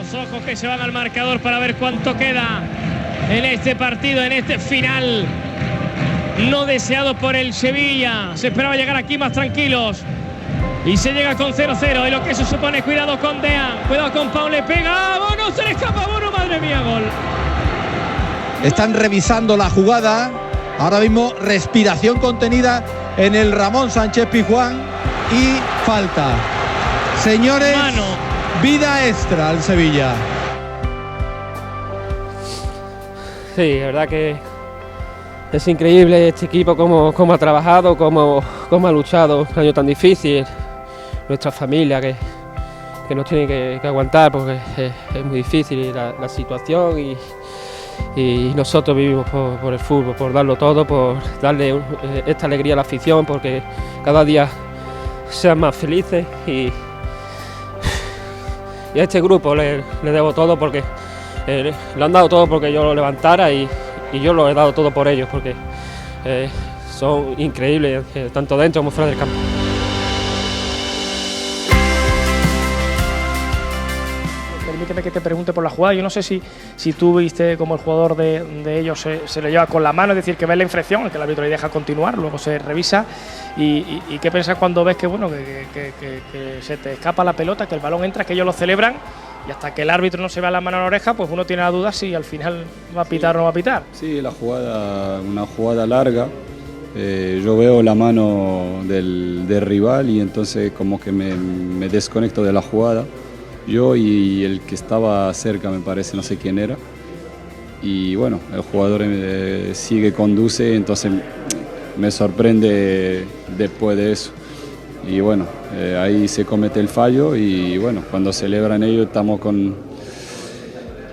Los ojos que se van al marcador para ver cuánto queda en este partido, en este final no deseado por el Sevilla. Se esperaba llegar aquí más tranquilos y se llega con 0-0. Y lo que eso supone, cuidado con Dean, cuidado con Pau, le pega, Bono, se le escapa a Bono, madre mía, gol. Están revisando la jugada. Ahora mismo respiración contenida en el Ramón Sánchez Pizjuán y falta. Señores, mano. Vida extra al Sevilla. Sí, la verdad que es increíble este equipo cómo ha trabajado, cómo ha luchado un año tan difícil. Nuestra familia que nos tiene que aguantar porque es muy difícil la situación y nosotros vivimos por el fútbol, por darlo todo, por darle esta alegría a la afición, porque cada día sean más felices y a este grupo le debo todo porque le han dado todo porque yo lo levantara y yo lo he dado todo por ellos porque son increíbles tanto dentro como fuera del campo. Permíteme que te pregunte por la jugada. Yo no sé si tú viste como el jugador de ellos se lo lleva con la mano, es decir, que ves la infracción, el que el árbitro le deja continuar, luego se revisa. ¿Y qué piensas cuando ves que se te escapa la pelota, que el balón entra, que ellos lo celebran y hasta que el árbitro no se vea la mano en la oreja, pues uno tiene la duda si al final va a pitar o no va a pitar? Sí, una jugada larga. Yo veo la mano del rival y entonces como que me desconecto de la jugada. Yo y el que estaba cerca, me parece, no sé quién era. Y bueno, el jugador conduce, entonces me sorprende después de eso. Y bueno, ahí se comete el fallo y bueno, cuando celebran ellos estamos con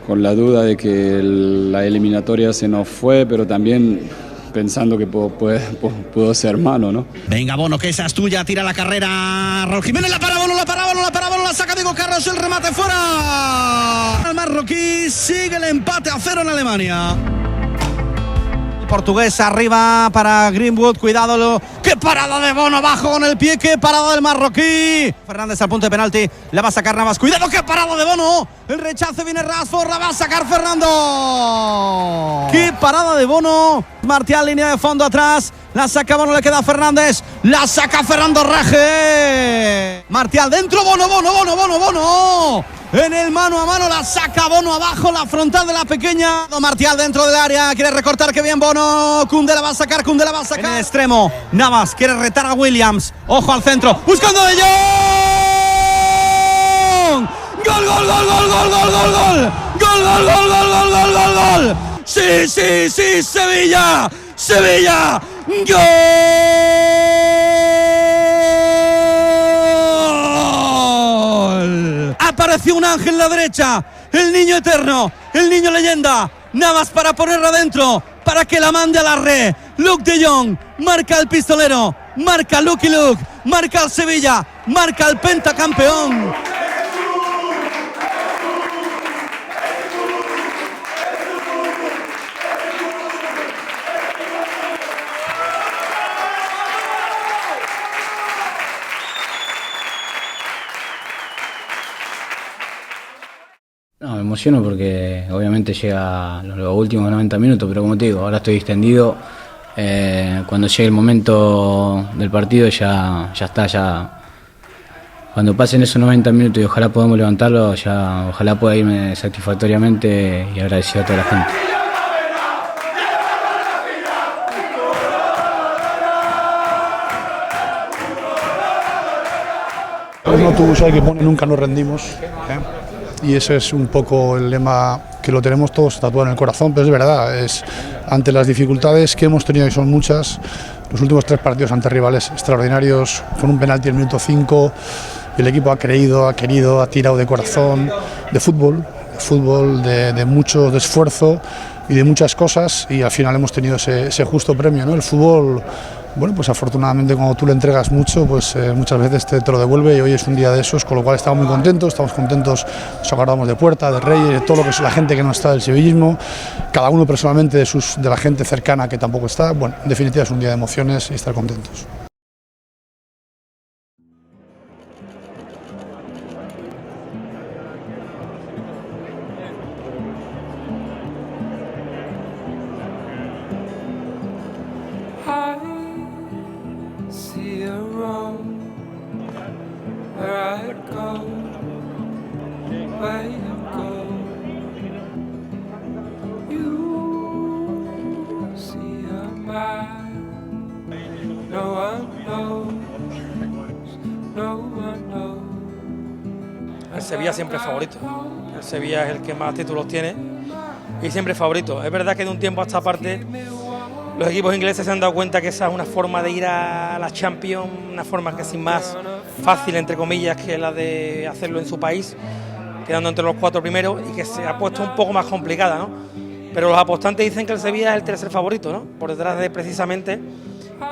la duda de que la eliminatoria se nos fue, pero también pensando que pudo ser mano, ¿no? Venga, Bono, que esa es tuya, tira la carrera. Raúl Jiménez, la para Bono, la saca Diego Carlos, el remate fuera. El marroquí sigue el empate a 0 en Alemania. El portugués arriba para Greenwood, cuidado, qué parada de Bono abajo con el pie, qué parada del marroquí. Fernández al punto de penalti, la va a sacar Navas, cuidado, qué parada de Bono. El rechace viene Rashford, la va a sacar Fernando. Qué parada de Bono. Martial, línea de fondo atrás. La saca Bono, le queda a Fernández. La saca Fernando Raje. Martial dentro, Bono. En el mano a mano la saca Bono abajo, la frontal de la pequeña. Martial dentro del área, quiere recortar, que bien Bono. Koundé la va a sacar. En el extremo, Navas quiere retar a Williams. Ojo al centro, buscando de Jong. ¡Gol! ¡Sí! ¡Sevilla! ¡Gol! Apareció un ángel en la derecha, el niño eterno, el niño leyenda. Navas para ponerla adentro, para que la mande a la red. Luke de Jong, marca el pistolero, marca Lucky Luke, marca el Sevilla, marca el pentacampeón. No, me emociono porque obviamente llega los últimos 90 minutos, pero como te digo, ahora estoy extendido. Cuando llegue el momento del partido ya está. Cuando pasen esos 90 minutos y ojalá podamos levantarlo, ojalá pueda irme satisfactoriamente y agradecido a toda la gente. No tú sabes que pone nunca nos rendimos, y ese es un poco el lema que lo tenemos todos tatuado en el corazón, pero es verdad, ante las dificultades que hemos tenido, y son muchas, los últimos 3 partidos ante rivales extraordinarios, con un penalti en el minuto 5, el equipo ha querido, ha tirado de corazón, de fútbol, de mucho de esfuerzo y de muchas cosas, y al final hemos tenido ese justo premio, ¿no? El fútbol, bueno, pues afortunadamente cuando tú le entregas mucho, pues muchas veces te lo devuelve, y hoy es un día de esos, con lo cual estamos muy contentos, nos acordamos de Puerta, de Reyes, de todo lo que es la gente que no está del sevillismo, cada uno personalmente de la gente cercana que tampoco está. Bueno, en definitiva es un día de emociones y estar contentos. El Sevilla siempre es favorito. El Sevilla es el que más títulos tiene y siempre es favorito. Es verdad que de un tiempo a esta parte los equipos ingleses se han dado cuenta que esa es una forma de ir a la Champions, una forma casi más fácil, entre comillas, que la de hacerlo en su país, quedando entre los 4 primeros, y que se ha puesto un poco más complicada, ¿no? Pero los apostantes dicen que el Sevilla es el tercer favorito, ¿no? Por detrás de precisamente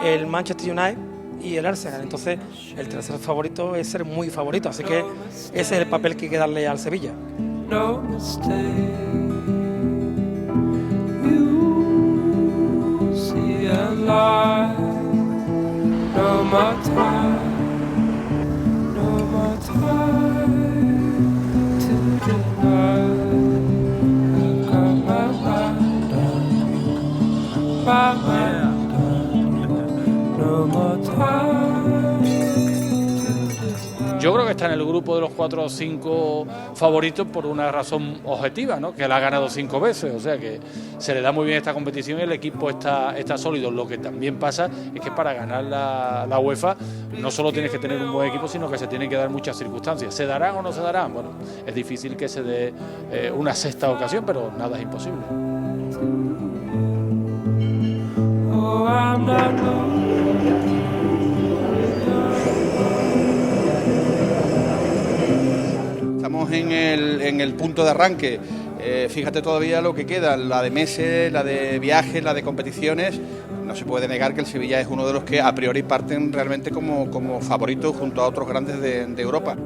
el Manchester United y el Arsenal. Entonces el tercer favorito es ser muy favorito, así que ese es el papel que hay que darle al Sevilla. Yo creo que está en el grupo de los 4 o 5 favoritos por una razón objetiva, ¿no? Que la ha ganado 5 veces, o sea que se le da muy bien esta competición y el equipo está sólido. Lo que también pasa es que para ganar la UEFA no solo tienes que tener un buen equipo, sino que se tienen que dar muchas circunstancias. ¿Se darán o no se darán? Bueno, es difícil que se dé una sexta ocasión, pero nada es imposible. Estamos en el punto de arranque. Fíjate todavía lo que queda, la de meses, la de viajes, la de competiciones. No se puede negar que el Sevilla es uno de los que a priori parten realmente como favoritos junto a otros grandes de Europa.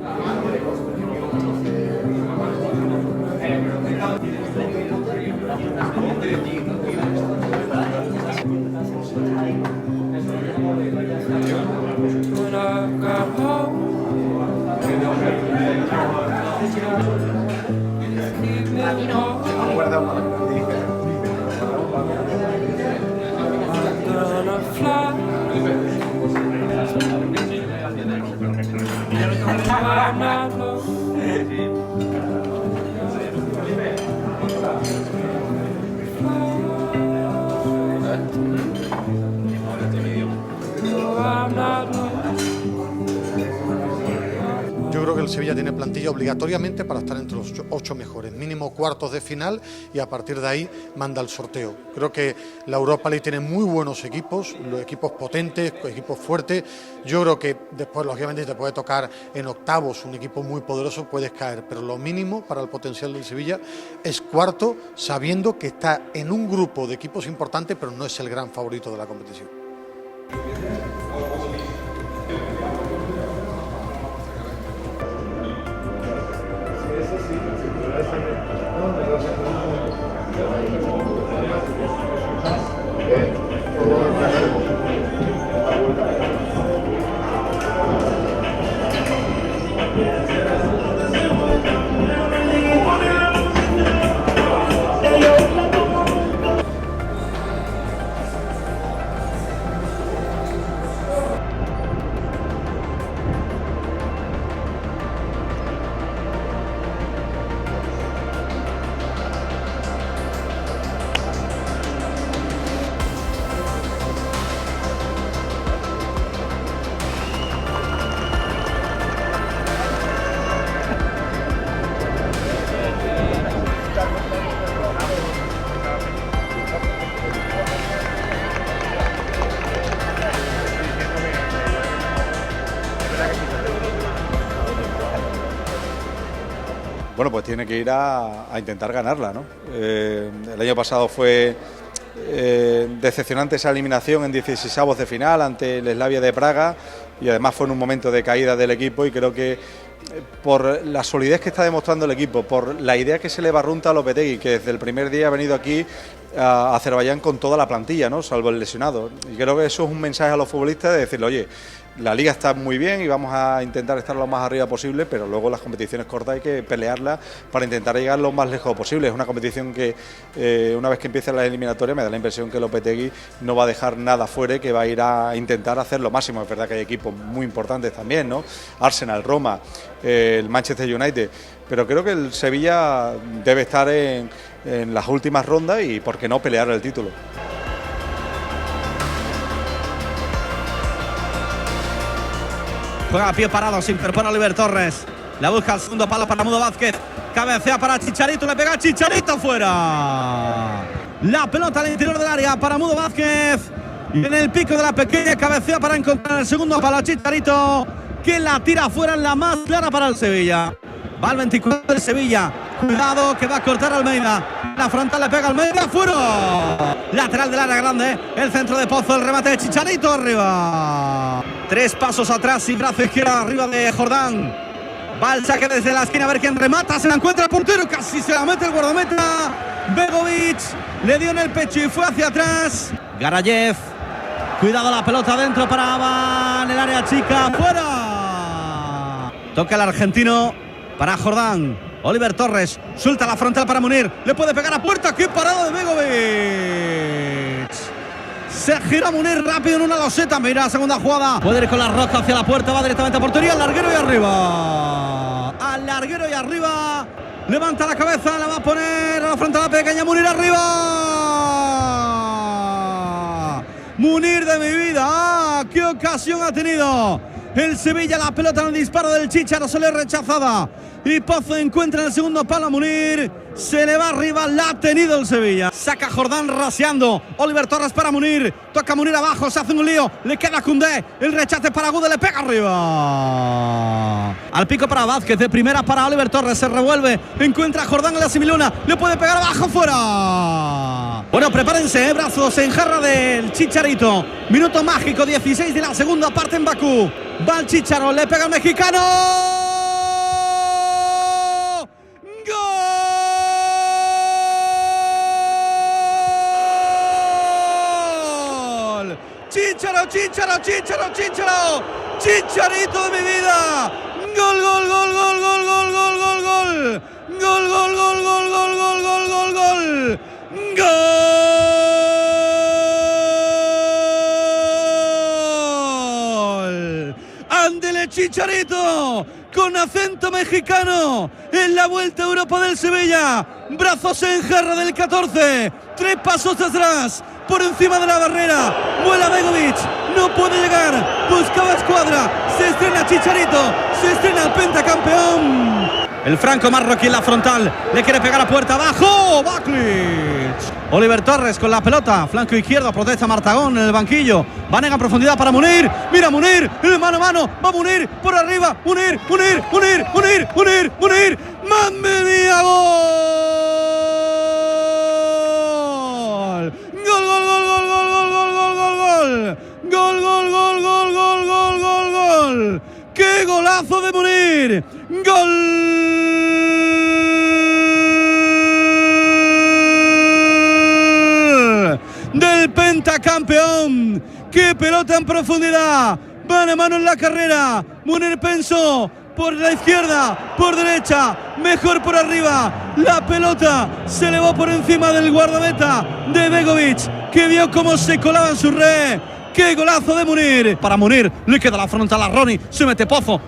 Yo creo que el Sevilla tiene plantilla obligatoriamente para estar entre los 8 mejores, mínimo cuartos de final, y a partir de ahí manda el sorteo. Creo que la Europa League tiene muy buenos equipos, los equipos potentes, equipos fuertes. Yo creo que después, lógicamente, te puede tocar en octavos un equipo muy poderoso, puedes caer, pero lo mínimo para el potencial del Sevilla es cuarto, sabiendo que está en un grupo de equipos importantes, pero no es el gran favorito de la competición. Bueno, pues tiene que ir a intentar ganarla, ¿no? El año pasado fue decepcionante esa eliminación en 16avos de final ante el Slavia de Praga, y además fue en un momento de caída del equipo, y creo que por la solidez que está demostrando el equipo, por la idea que se le barrunta a Lopetegui, que desde el primer día ha venido aquí a Azerbaiyán con toda la plantilla, ¿no? Salvo el lesionado, y creo que eso es un mensaje a los futbolistas de decirle, oye, la liga está muy bien y vamos a intentar estar lo más arriba posible, pero luego las competiciones cortas hay que pelearlas para intentar llegar lo más lejos posible. Es una competición que una vez que empiecen las eliminatorias me da la impresión que Lopetegui no va a dejar nada fuera, que va a ir a intentar hacer lo máximo. Es verdad que hay equipos muy importantes también, ¿no? Arsenal, Roma, el Manchester United, pero creo que el Sevilla debe estar en las últimas rondas y por qué no pelear el título. Juega a pie parado, se incorpora Oliver Torres. La busca al segundo palo para Mudo Vázquez. Cabecea para Chicharito, le pega Chicharito fuera. La pelota al interior del área para Mudo Vázquez. Y en el pico de la pequeña cabecea para encontrar el segundo palo a Chicharito, que la tira fuera en la más clara para el Sevilla. Va al 24 del Sevilla. Cuidado que va a cortar Almeida. La frontal le pega Almeida, fuera. Lateral del área grande. El centro de Pozo, el remate de Chicharito arriba. 3 pasos atrás y brazo izquierdo arriba de Jordán. Va el saque desde la esquina a ver quién remata. Se la encuentra el portero. Casi se la mete el guardameta. Begovic le dio en el pecho y fue hacia atrás. Garayev. Cuidado la pelota dentro para en el área chica. Fuera. Toca el argentino para Jordán. Oliver Torres suelta la frontal para Munir. Le puede pegar a puerta. ¡Qué parada de Begovic! Se gira Munir rápido en una loseta. Mira, segunda jugada. Puede ir con la roca hacia la puerta. Va directamente a portería. Al larguero y arriba. Al larguero y arriba. Levanta la cabeza. La va a poner a la frontal la pequeña. Munir arriba. Munir de mi vida. ¡Qué ocasión ha tenido el Sevilla! La pelota en el disparo del Chícharo se le rechazada. Y Pozo encuentra en el segundo palo a Munir. Se le va arriba, la ha tenido el Sevilla. Saca Jordán raseando. Oliver Torres para Munir. Toca Munir abajo, se hace un lío. Le queda Koundé. El rechace para Gude, le pega arriba. Al pico para Vázquez, de primera para Oliver Torres. Se revuelve, encuentra a Jordán en la similuna. Le puede pegar abajo, fuera. Bueno, prepárense, brazos, se enjarra del Chicharito. Minuto mágico, 16 de la segunda parte en Bakú. Va el Chicharo, le pega al mexicano. Chícharo, Chícharo, Chícharo, Chícharo. Chicharito de mi vida. Gol, gol, gol, gol, gol, gol, gol, gol, gol. Gol, gol, gol, gol, gol, gol, gol, gol, gol. Gol. Ándele, Chicharito, con acento mexicano, en la Vuelta a Europa del Sevilla. Brazos en jarra del 14. 3 pasos atrás. Por encima de la barrera, vuela Begovic, no puede llegar, buscaba escuadra, se estrena Chicharito, se estrena el pentacampeón. El franco marroquí en la frontal, le quiere pegar a puerta abajo, Baklic. Oliver Torres con la pelota, flanco izquierdo, protege a Martagón en el banquillo. Vanega en profundidad para Munir, mira Munir, el mano a mano, va Munir, por arriba, Munir, Munir, Munir, Munir, Munir, Munir, ¡madre mía, gol! Gol, gol, gol, gol, gol, gol, gol, gol, gol, gol. Gol, gol, gol, gol, gol, gol, gol, gol. ¡Qué golazo de Munir! Gol del pentacampeón. ¡Qué pelota en profundidad! Mano a mano en la carrera. Munir pensó por la izquierda, por derecha, mejor por arriba. La pelota se elevó por encima del guardameta de Begovic, que vio cómo se colaba en su red. ¡Qué golazo de Munir! Para Munir le queda la frontal a Ronnie. Se mete Pozo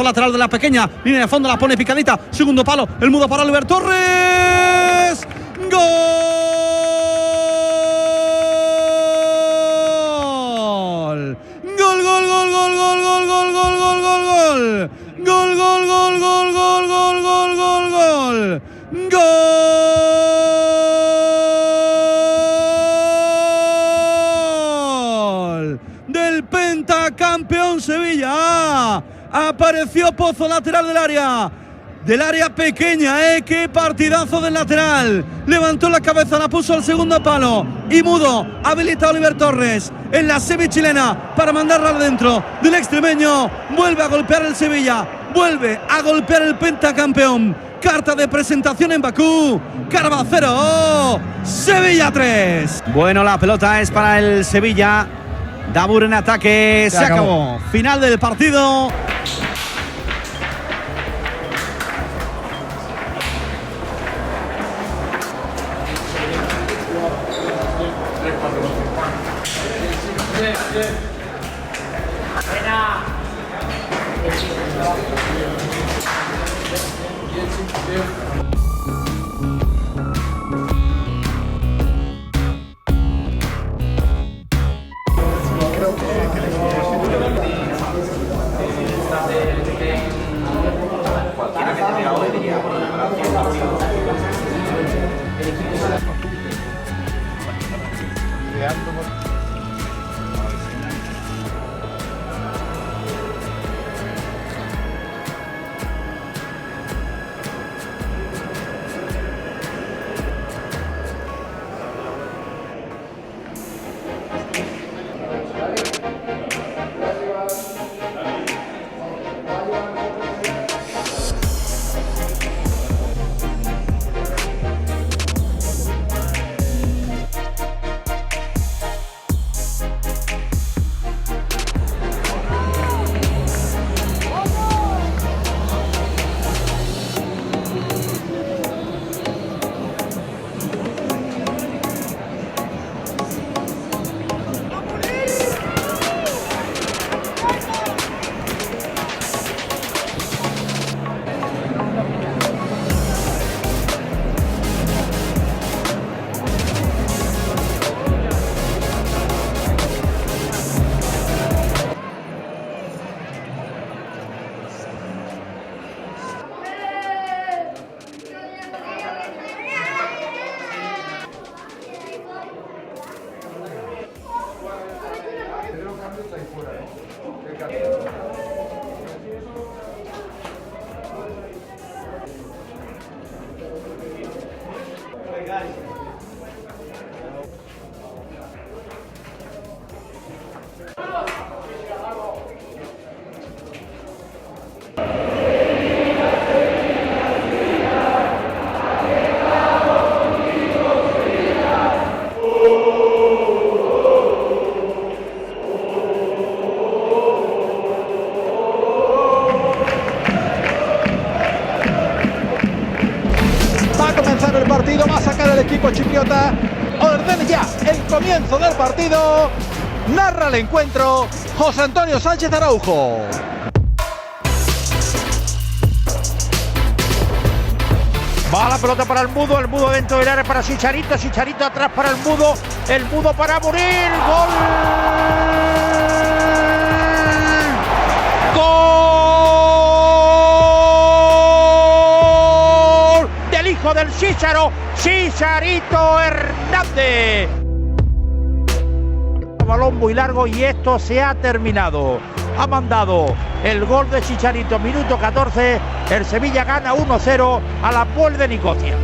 lateral de la pequeña. Línea de fondo, la pone picadita. Segundo palo, el mudo para Oliver Torres. ¡Gol! ¡Gol, gol, gol, gol, gol, gol, gol, gol, gol, gol, gol! Gol, gol, gol, gol, gol, gol, gol, gol, gol. Gol del pentacampeón Sevilla. Apareció Pozo lateral del área pequeña, qué partidazo del lateral. Levantó la cabeza, la puso al segundo palo y Mudo habilita a Oliver Torres en la semi-chilena para mandarla adentro del extremeño. Vuelve a golpear el Sevilla, vuelve a golpear el pentacampeón. Carta de presentación en Bakú. Carva 0, Sevilla 3. Bueno, la pelota es para el Sevilla. Dabur en ataque. Se acabó. Final del partido. partido, va a sacar el equipo chipriota. Ordena ya el comienzo del partido. Narra el encuentro José Antonio Sánchez Araujo. Va la pelota para el Mudo dentro del área para Chicharito atrás para el Mudo para morir. ¡Gol! ¡Gol! Del hijo del Chícharo, Chicharito Hernández. Balón muy largo y esto se ha terminado. Ha mandado el gol de Chicharito, minuto 14. El Sevilla gana 1-0 a la Puel de Nicosia.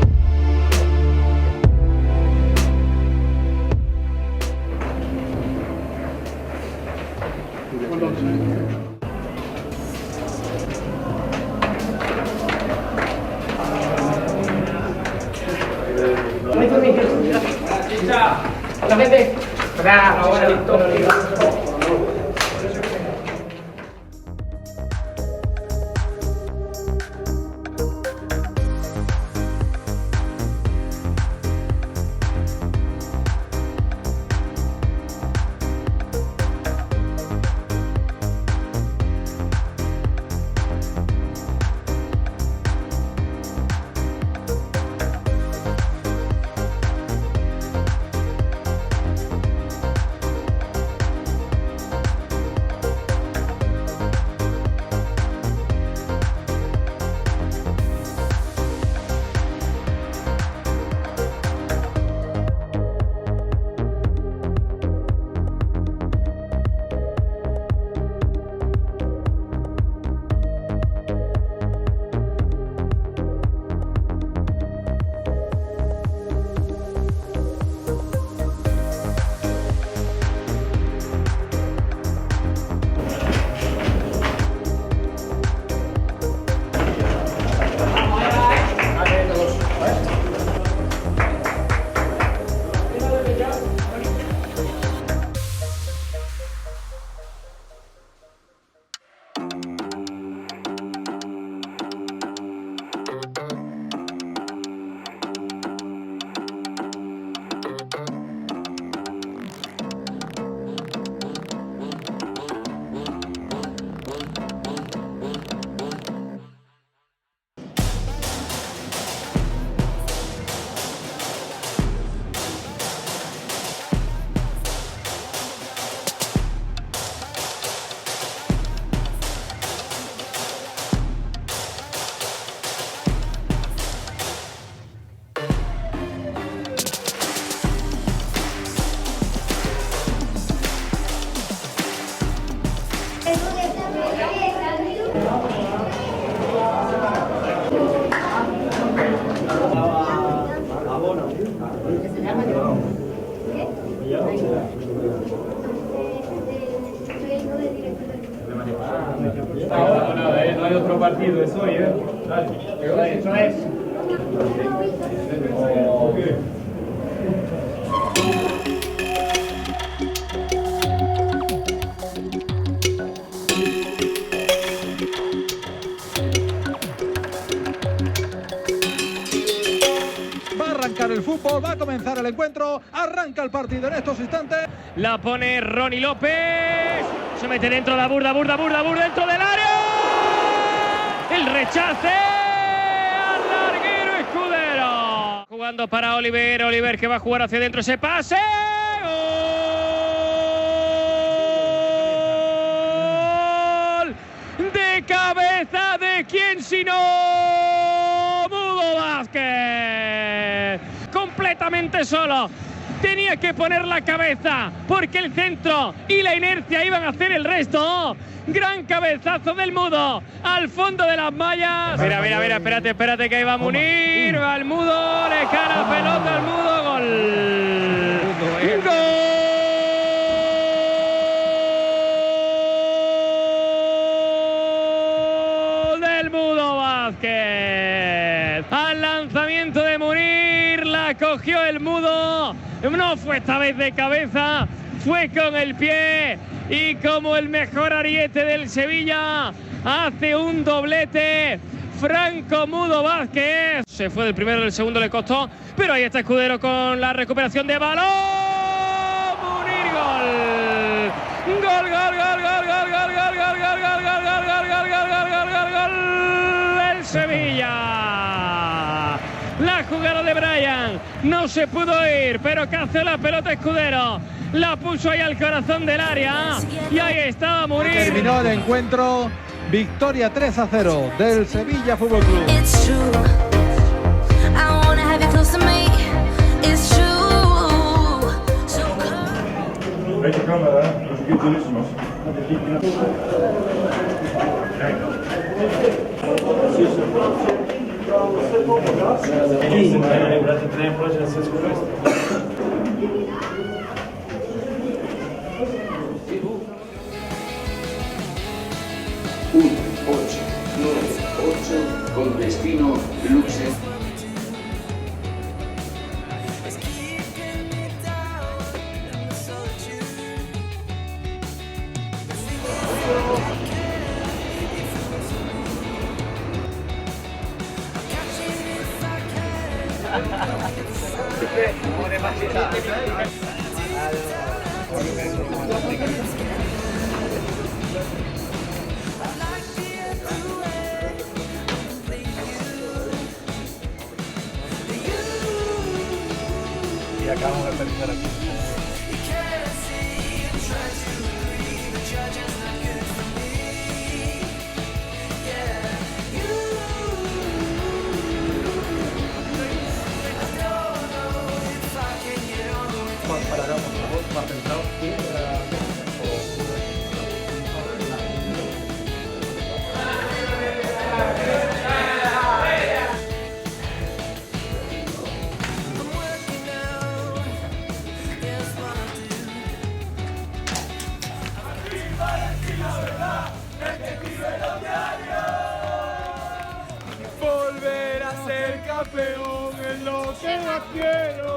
partido es hoy, Dale. Eso es. Va a arrancar el fútbol, va a comenzar el encuentro, arranca el partido en estos instantes. La pone Ronnie López. Se mete dentro la burda dentro del área. El rechace al larguero Escudero. Jugando para Oliver que va a jugar hacia adentro ese pase. ¡Gol! De cabeza de quién sino Mudo Vázquez. Completamente solo. Tenía que poner la cabeza porque el centro y la inercia iban a hacer el resto. Gran cabezazo del Mudo al fondo de las mallas. Mira, espérate que ahí va Munir. Va el Mudo, le cae la pelota al Mudo. Gol. Gol del Mudo Vázquez. Al lanzamiento de Munir, la cogió el Mudo. No fue esta vez de cabeza, fue con el pie y como el mejor ariete del Sevilla hace un doblete Franco Mudo Vázquez. Se fue del primero, del segundo le costó, pero ahí está Escudero con la recuperación de balón. Munir, gol. Gol del Sevilla. La jugada de Brian no se pudo ir, pero cazó la pelota Escudero, la puso ahí al corazón del área y ahí estaba Munir. Terminó el encuentro, victoria 3-0 del Sevilla Fútbol Club. Con destino Luxe. Y acabamos de perder aquí. Más centrado volver a ser campeón es lo que más quiero.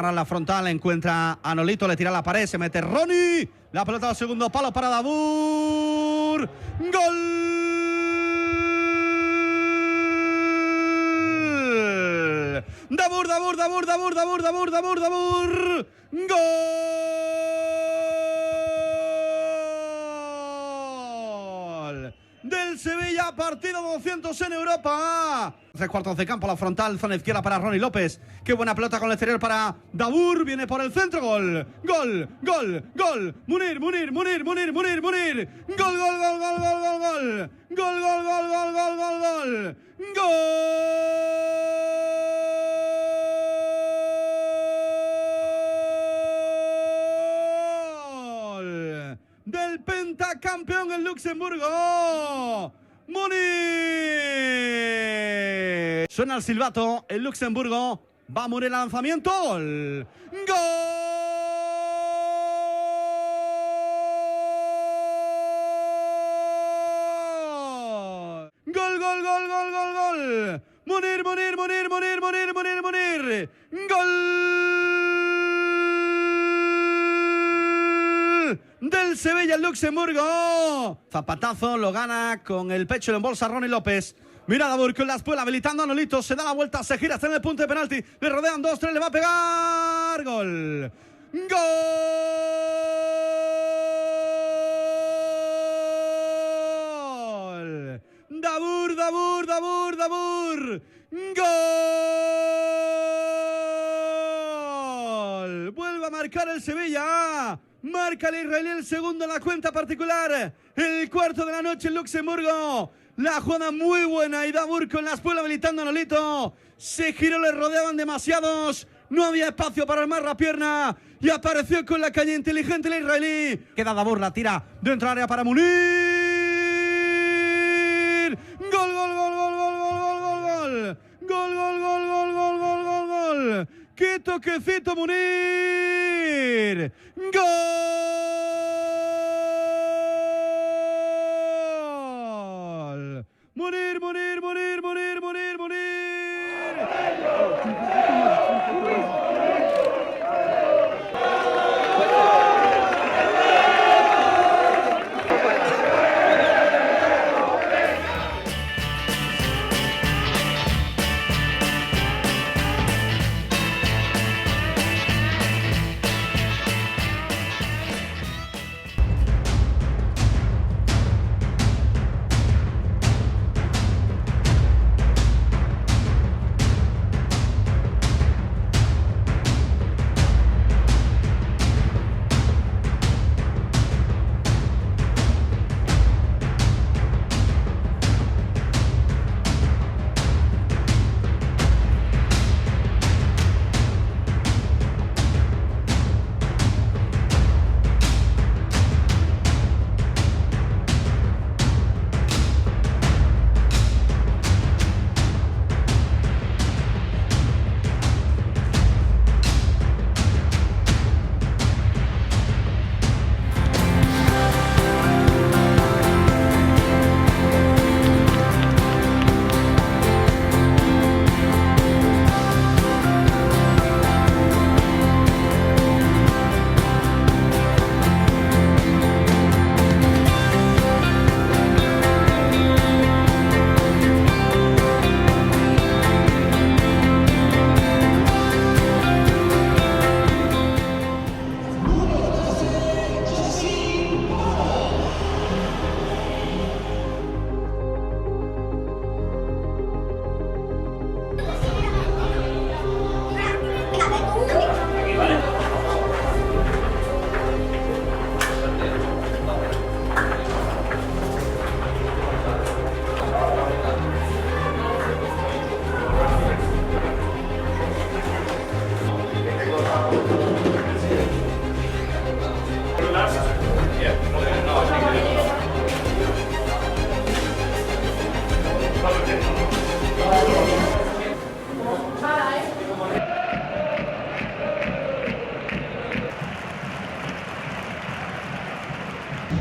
agarra la frontal, encuentra a Nolito, le tira a la pared, se mete Ronnie. La pelota al segundo palo para Dabour. ¡Gol! Dabour. ¡Gol! Del Sevilla, partido 200 en Europa. 3/4 de campo, la frontal, zona izquierda para Ronnie López. Qué buena pelota con el exterior para Dabour. Viene por el centro, gol. Munir. Gol. Del pentacampeón en Luxemburgo, Munir. Suena el silbato, el Luxemburgo va a Munir el lanzamiento. Gol. Gol. Munir. Gol del Sevilla, el Luxemburgo. Zapatazo, lo gana con el pecho, lo embolsa Ronnie López. Mira Dabour con la espuela, habilitando a Nolito. Se da la vuelta, se gira, está en el punto de penalti. Le rodean 2-3, le va a pegar. Gol. Dabour. Gol. Vuelve a marcar el Sevilla. Marca el israelí el segundo en la cuenta particular. El cuarto de la noche en Luxemburgo. La jugada muy buena y Dabour con la espuela habilitando a Nolito. Se giró, le rodeaban demasiados. No había espacio para armar la pierna. Y apareció con la caña inteligente el israelí. Queda Dabour, la tira dentro del área para Munir. Gol. ¡Qué toquecito, Munir! ¡Gol! Munir.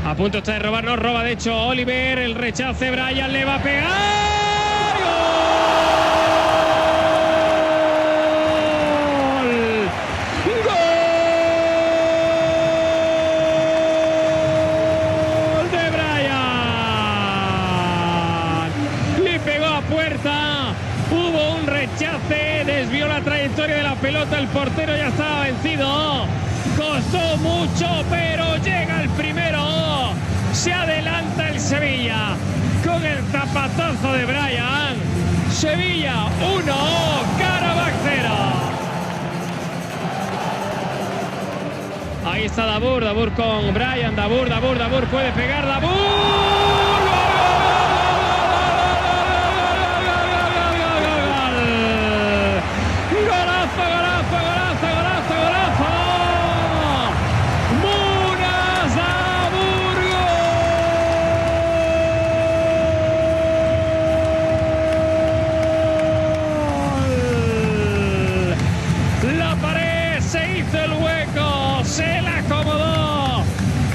A punto está de robar, no roba de hecho Oliver, el rechace, Brian le va a pegar. ¡Gol! portero ya estaba vencido. Costó mucho, pero llega el primero. Se adelanta el Sevilla con el zapatazo de Brian. Sevilla 1, Karabakh 0. Ahí está Dabur con Brian. Dabur puede pegar. Dabur. Se la acomodó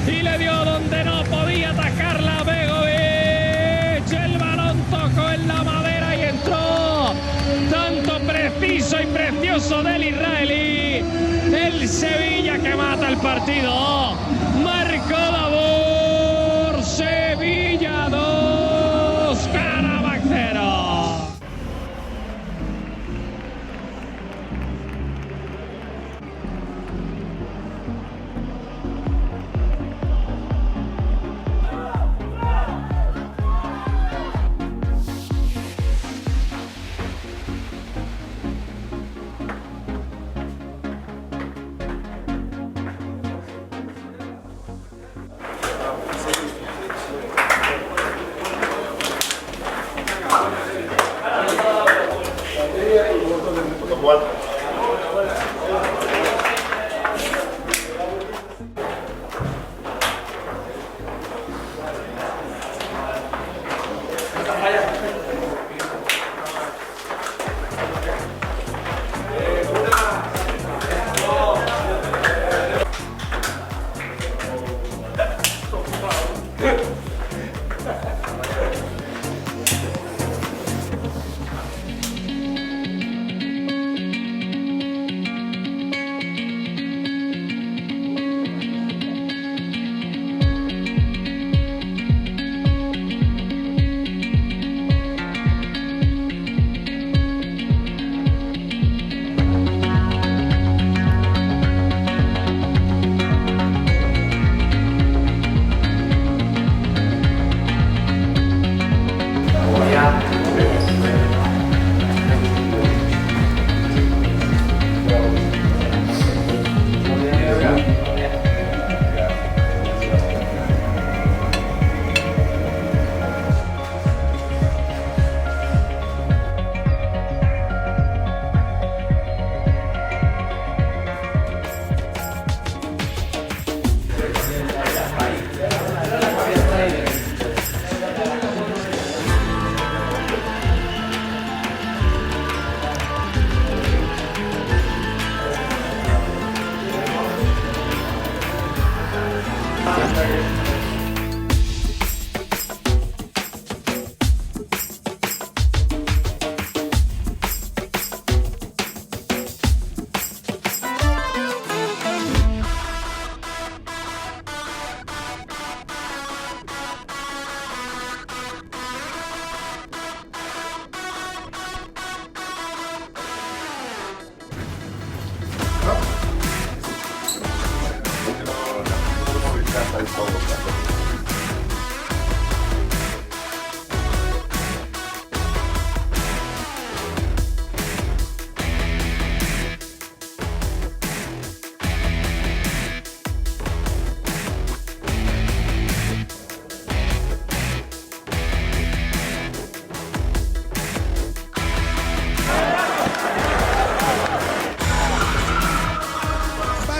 y le dio donde no podía atacarla Begovic. El balón tocó en la madera y entró. Tanto preciso y precioso del israelí. El Sevilla que mata el partido. Marcó Dabur. Sevilla 2, Karabakh 0.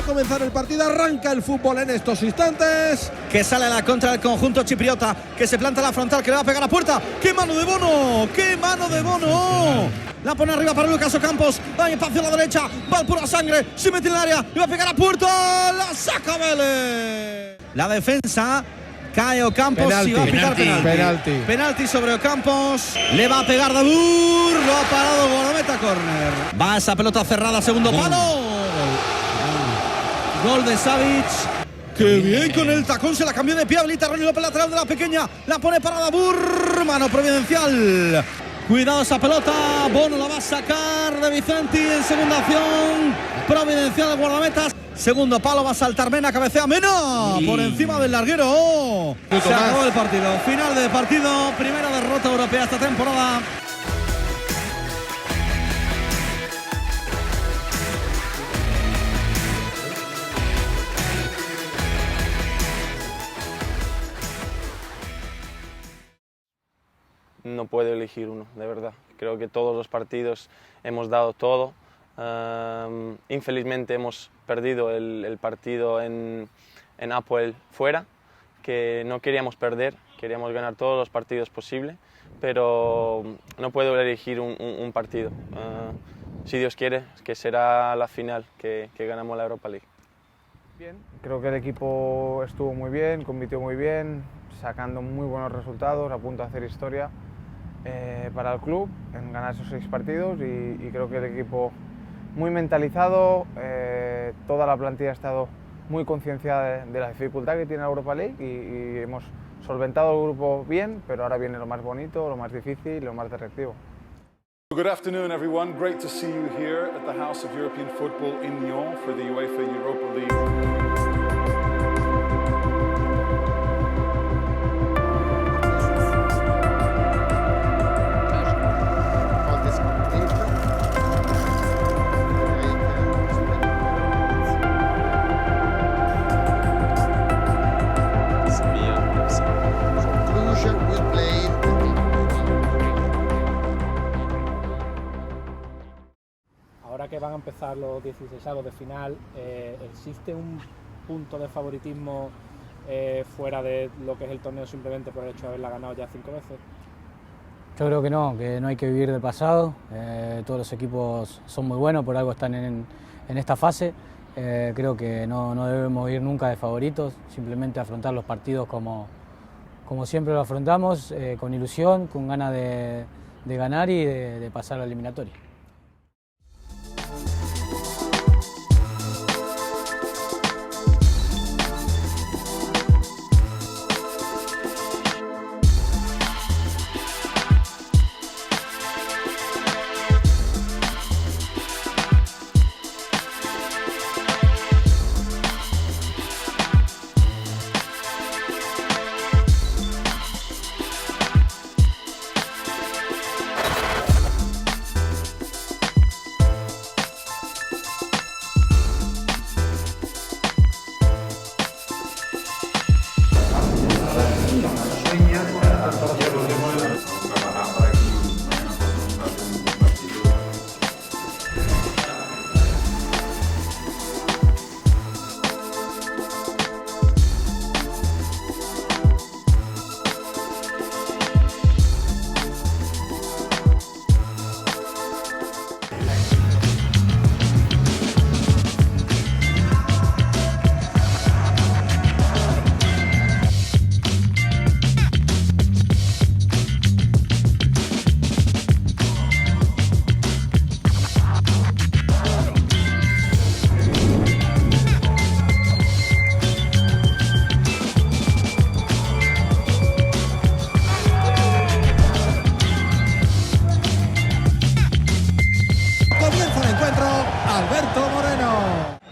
Comenzar el partido, arranca el fútbol en estos instantes, que sale a la contra del conjunto chipriota, que se planta la frontal, que le va a pegar a puerta. ¡Qué mano de Bono! ¡Qué mano de Bono! La pone arriba para Lucas Ocampos, hay espacio a la derecha, va al pura sangre, se mete en el área, le va a pegar a puerta, la saca Vélez. La defensa, cae Ocampos y va a pitar penalti. Penalti sobre Ocampos, le va a pegar Dabur, lo ha parado Guardameta, córner. Va esa pelota cerrada, segundo palo. Gol de Savic. ¡Qué bien con el tacón! Se la cambió de pie. Habilita Ronnie López, lateral de la pequeña. La pone para Dabur. Mano providencial Cuidado esa pelota, Bono la va a sacar de Vicenti en segunda acción. Providencial el guardametas. Segundo palo, va a saltar Mena, cabecea Mena por encima del larguero. Se acabó el partido. Final de partido, primera derrota europea esta temporada. No puedo elegir uno, de verdad. Creo que todos los partidos hemos dado todo. Infelizmente hemos perdido el partido en Apoel fuera, que no queríamos perder, queríamos ganar todos los partidos posibles, pero no puedo elegir un partido. Si Dios quiere, que será la final, que ganamos la Europa League. Bien, creo que el equipo estuvo muy bien, compitió muy bien, sacando muy buenos resultados, a punto de hacer historia para el club, en ganar esos 6 partidos y creo que el equipo muy mentalizado, toda la plantilla ha estado muy concienciada de la dificultad que tiene la Europa League y hemos solventado el grupo bien, pero ahora viene lo más bonito, lo más difícil y lo más directivo. Good afternoon, everyone. Great to see you here at the House of European Football in Lyon for the UEFA Europa League. Ahora que van a empezar los 16avos de final, ¿existe un punto de favoritismo fuera de lo que es el torneo simplemente por el hecho de haberla ganado ya 5 veces? Yo creo que no hay que vivir del pasado. Todos los equipos son muy buenos, por algo están en esta fase. Creo que no debemos ir nunca de favoritos, simplemente afrontar los partidos como siempre lo afrontamos, con ilusión, con ganas de ganar y de pasar a la eliminatoria.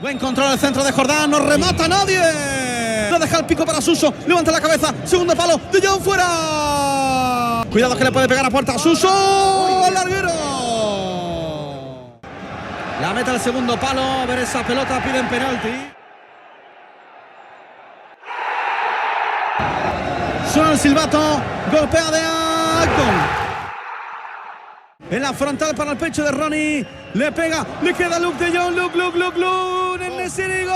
Buen control el centro de Jordán, no remata nadie. No deja el pico para Suso, levanta la cabeza, segundo palo, De Jong fuera. Cuidado que le puede pegar a puerta, Suso, al larguero. La meta al segundo palo, a ver esa pelota, piden penalti. Suena el silbato, golpea de gol. En la frontal para el pecho de Ronnie. Le pega, le queda Luke de Jong. Luke. En Nesiri, gol.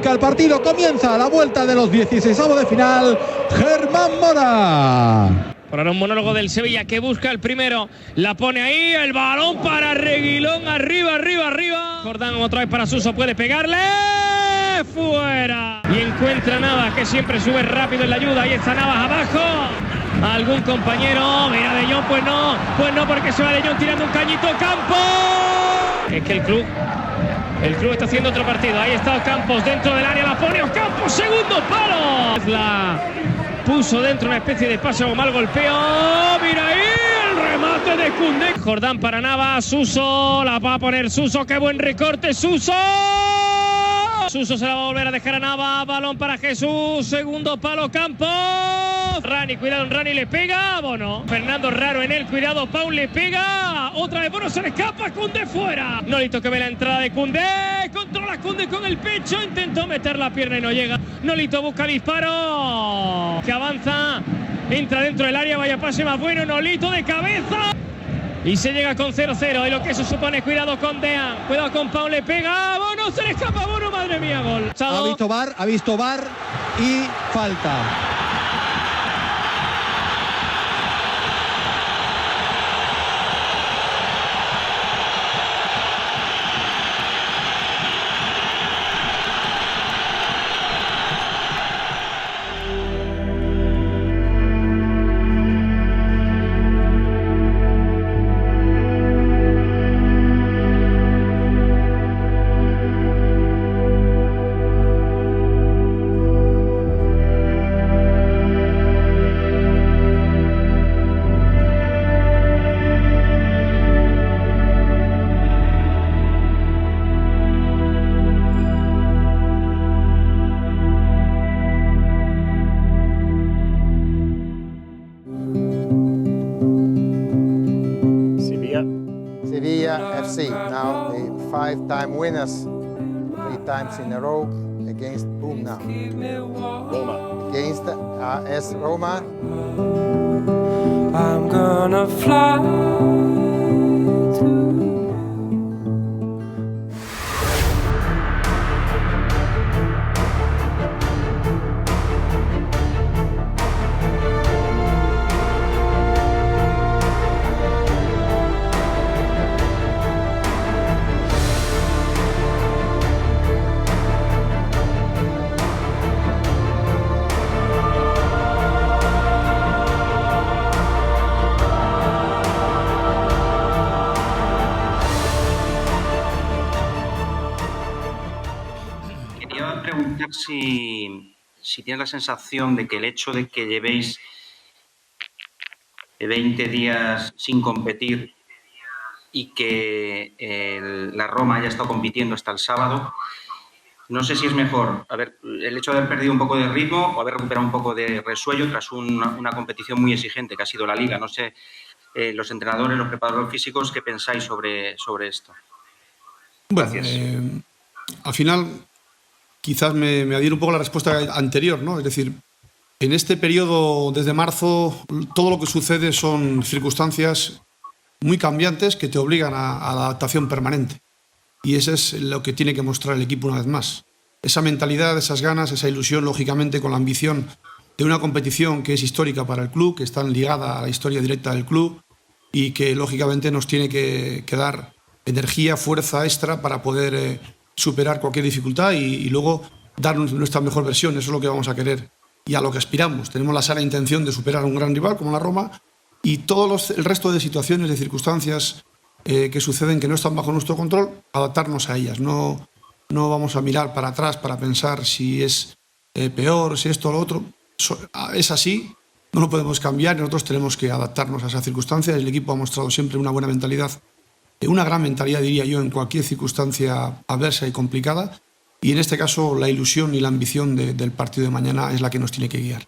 arranca el partido, comienza la vuelta de los 16avos de final. Germán Mora. Por ahora un monólogo del Sevilla que busca el primero, la pone ahí, el balón para Reguilón, arriba. Jordán otra vez para Suso, puede pegarle, fuera. Y encuentra Navas, que siempre sube rápido en la ayuda, ahí está Navas abajo. Algún compañero, mira De Jong, pues no, porque se va De Jong tirando un cañito. Campos. Es que el club está haciendo otro partido, ahí está Ocampos dentro del área, la pone Ocampos, segundo palo. La puso dentro una especie de pase o mal golpeo, mira ahí el remate de Koundé. Jordán para Navas, Suso, la va a poner Suso, qué buen recorte, Suso se la va a volver a dejar a Navas, balón para Jesús, segundo palo, Campos. Rani, cuidado, Rani le pega, Bono. Fernando Raro en él, cuidado, Paul le pega. Otra vez Bono, se le escapa, Koundé fuera. Nolito que ve la entrada de Koundé, controla Koundé con el pecho, intentó meter la pierna y no llega. Nolito busca el disparo, que avanza, entra dentro del área, vaya pase más bueno, Nolito de cabeza. Y se llega con 0-0, y lo que eso supone, cuidado con Dean, cuidado con Paul, le pega, Bono, se le escapa, Bono, madre mía, gol. Ha visto VAR y falta. Sevilla FC, now the 5-time winners, 3 times in a row, against whom now? Roma. Against AS Roma. I'm gonna fly to si tienes la sensación de que el hecho de que llevéis 20 días sin competir y que la Roma haya estado compitiendo hasta el sábado, no sé si es mejor el hecho de haber perdido un poco de ritmo o haber recuperado un poco de resuello tras una competición muy exigente que ha sido la Liga. No sé, los entrenadores, los preparadores físicos, ¿qué pensáis sobre esto? Bueno, al final quizás me adhiero un poco a la respuesta anterior, ¿no? Es decir, en este periodo, desde marzo, todo lo que sucede son circunstancias muy cambiantes que te obligan a la adaptación permanente. Y eso es lo que tiene que mostrar el equipo una vez más. Esa mentalidad, esas ganas, esa ilusión, lógicamente, con la ambición de una competición que es histórica para el club, que está ligada a la historia directa del club y que, lógicamente, nos tiene que dar energía, fuerza extra para poder superar cualquier dificultad y luego dar nuestra mejor versión. Eso es lo que vamos a querer y a lo que aspiramos. Tenemos la sana intención de superar a un gran rival como la Roma y el resto de situaciones, de circunstancias que suceden que no están bajo nuestro control, adaptarnos a ellas. No vamos a mirar para atrás para pensar si es peor, si esto o lo otro. Es así, no lo podemos cambiar y nosotros tenemos que adaptarnos a esas circunstancias. El equipo ha mostrado siempre una buena mentalidad, una gran mentalidad, diría yo, en cualquier circunstancia adversa y complicada. Y en este caso, la ilusión y la ambición del partido de mañana es la que nos tiene que guiar.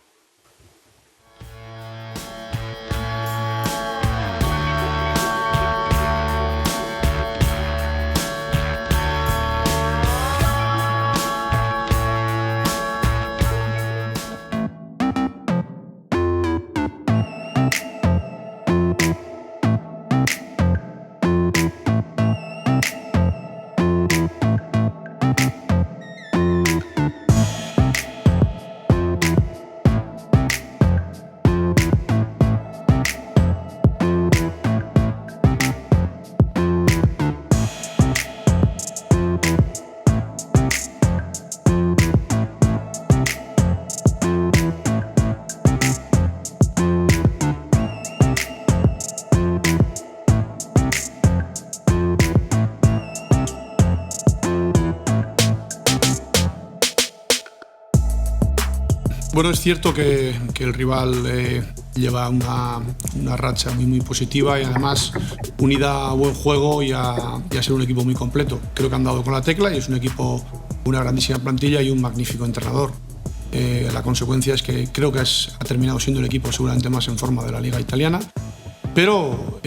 Bueno, es cierto que el rival lleva una racha muy positiva y además unida a buen juego y a ser un equipo muy completo. Creo que han dado con la tecla y es un equipo, una grandísima plantilla y un magnífico entrenador. La consecuencia es que creo que ha terminado siendo el equipo seguramente más en forma de la liga italiana. Pero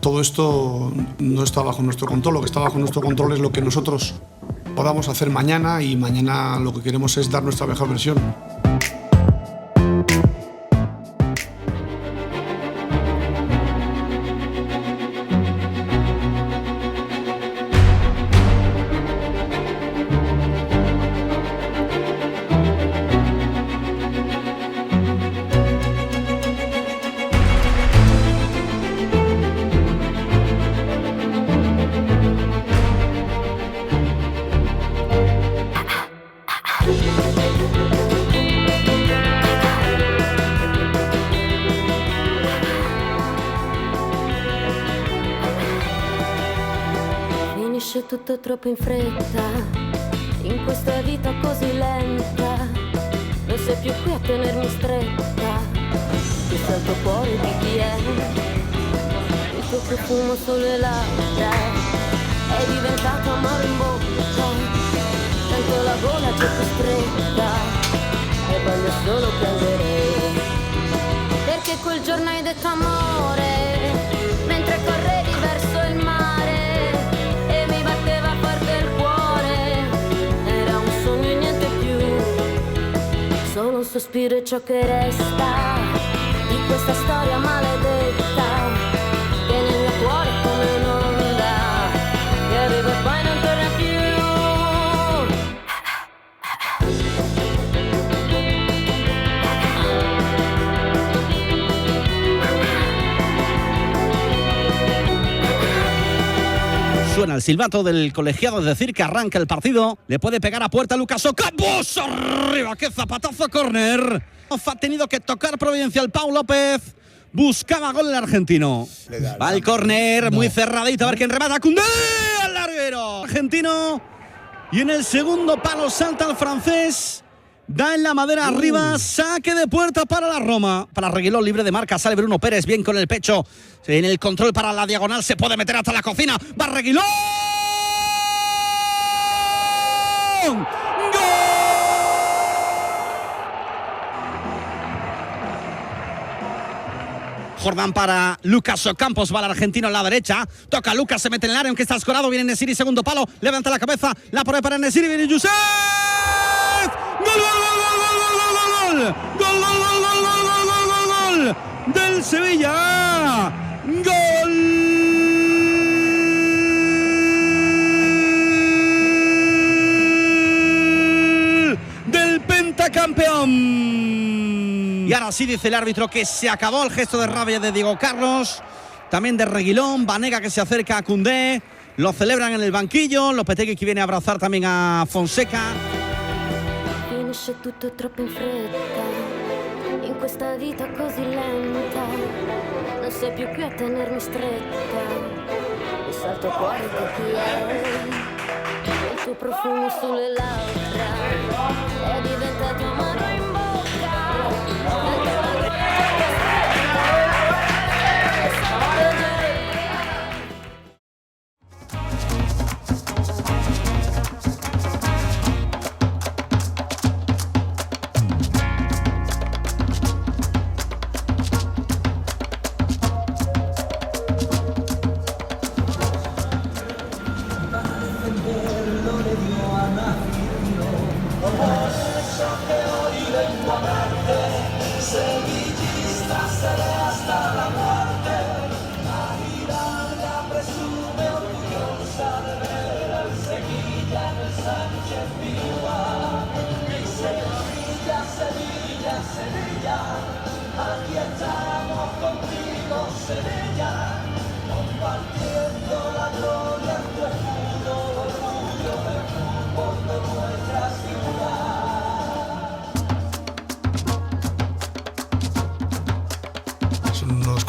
todo esto no está bajo nuestro control. Lo que está bajo nuestro control es lo que nosotros podamos hacer mañana, y mañana lo que queremos es dar nuestra mejor versión. Finisce tutto troppo in fretta, in questa vita così lenta, non sei più qui a tenermi stretta, chissà il tuo cuore di chi è, il tuo profumo sulle labbra, è diventato amaro in bocca, tanto la gola c'è più stretta, e voglio solo piangere, perché quel giorno hai detto amore, mentre correvi verso il mare. Solo un sospiro è ciò che resta di questa storia maledetta che nel mio cuore è come un'onda che arriva e poi non torna più. Suena el silbato del colegiado, es decir, que arranca el partido. Le puede pegar a puerta Lucas Ocampos. Arriba, qué zapatazo, córner. Ha tenido que tocar providencial Pau López. Buscaba gol el argentino. Va al córner, muy cerradito. A ver quién remata. Koundé al larguero argentino. Y en el segundo palo salta el francés. Da en la madera arriba, saque de puerta para la Roma. Para Reguilón, libre de marca, sale Bruno Pérez, bien con el pecho. En el control para la diagonal, se puede meter hasta la cocina. Va Reguilón. ¡Gol! Jordán para Lucas Ocampos, va al argentino en la derecha. Toca Lucas, se mete en el área, aunque está escorado. Viene Nesiri, segundo palo, levanta la cabeza. La pone para Nesiri, viene Youssef. ¡Gol, gol, gol, gol, gol, gol, gol, gol, gol, gol, gol, gol del Sevilla! ¡Gol del pentacampeón! Y ahora sí dice el árbitro que se acabó el gesto de rabia de Diego Carlos, también de Reguilón. Banega que se acerca a Koundé, lo celebran en el banquillo. Lopetegui que viene a abrazar también a Fonseca. Finisce tutto troppo in fretta, in questa vita così lenta, non sei più qui a tenermi stretta, mi salto cuore di chi è, il tuo profumo sulle labbra, è diventato amaro in bocca.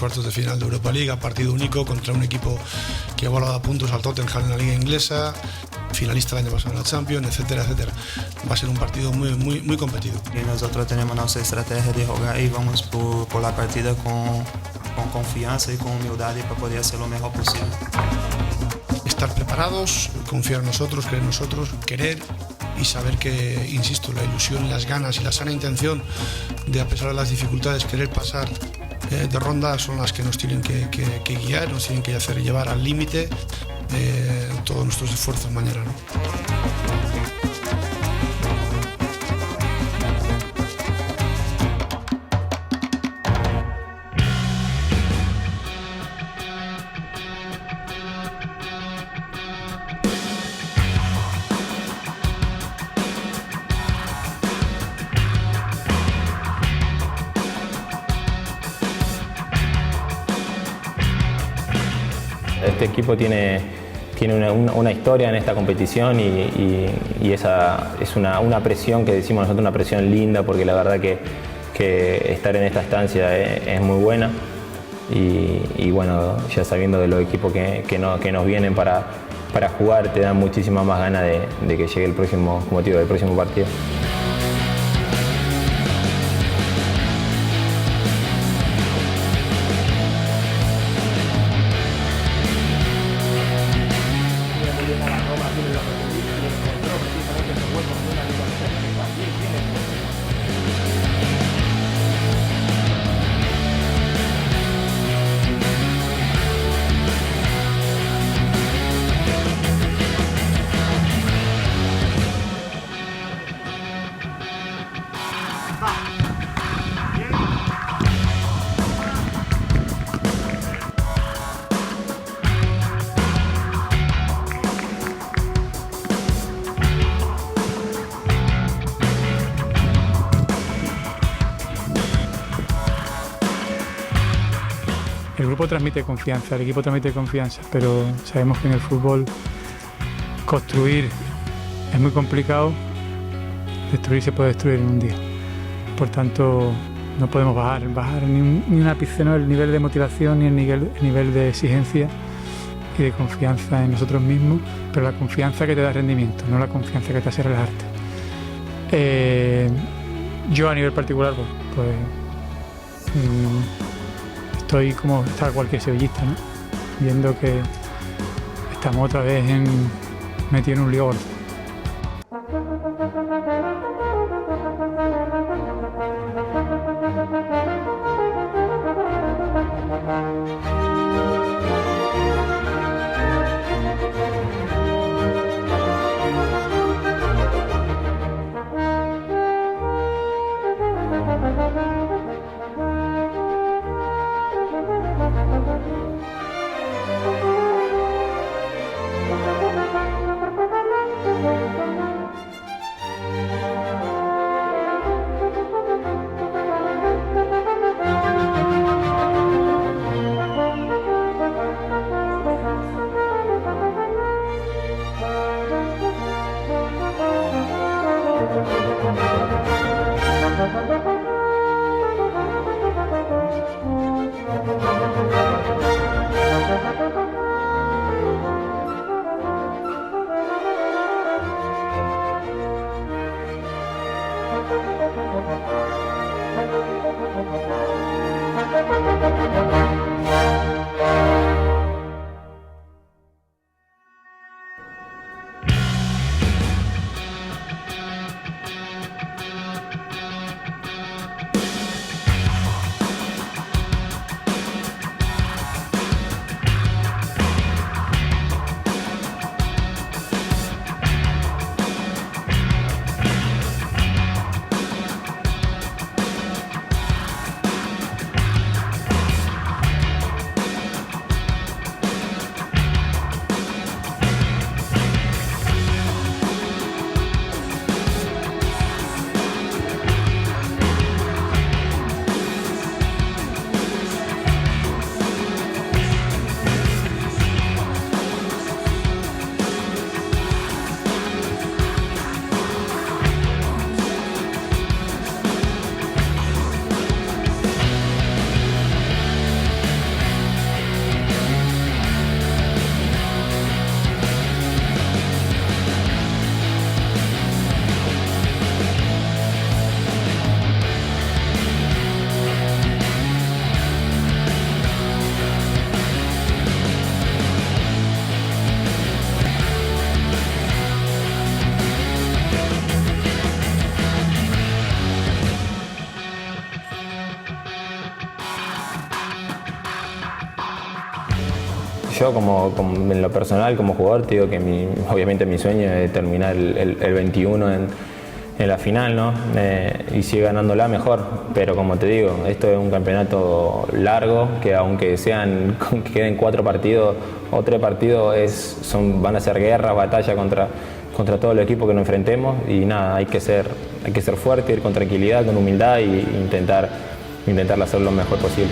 Cuartos de final de Europa League, partido único contra un equipo que ha volado a puntos al Tottenham en la liga inglesa. finalista el año pasado en la Champions, etcétera, etcétera. Va a ser un partido muy competido. Y nosotros tenemos nuestra estrategia de jugar y vamos por la partida con confianza y con humildad para poder hacer lo mejor posible. Estar preparados, confiar en nosotros, creer en nosotros, querer y saber que, insisto, la ilusión, las ganas y la sana intención de, a pesar de las dificultades, querer pasar de ronda son las que nos tienen que guiar, nos tienen que hacer llevar al límite todos nuestros esfuerzos mañana, ¿no? Este equipo tiene una historia en esta competición y esa es una presión que decimos nosotros, una presión linda, porque la verdad que estar en esta estancia es muy buena y bueno, ya sabiendo de los equipos que nos vienen para jugar, te dan muchísimas más ganas de que llegue el próximo motivo del próximo partido. El grupo transmite confianza, el equipo transmite confianza, pero sabemos que en el fútbol construir es muy complicado, destruir se puede destruir en un día. Por tanto, no podemos bajar ni un ápice, ¿no? El nivel de motivación ni el nivel de exigencia y de confianza en nosotros mismos, pero la confianza que te da rendimiento, no la confianza que te hace relajarte. Yo a nivel particular, pues estoy como está cualquier sevillista, ¿no? Viendo que estamos otra vez metidos en un lío gordo. yo como en lo personal, como jugador, te digo que obviamente mi sueño es terminar el 21 en la final, ¿no? Y sigue ganándola mejor, pero como te digo, esto es un campeonato largo, que aunque queden 4 partidos o 3 partidos, van a ser guerras, batallas contra todo el equipo que nos enfrentemos, y nada, hay que ser fuerte, ir con tranquilidad, con humildad e intentar hacerlo lo mejor posible.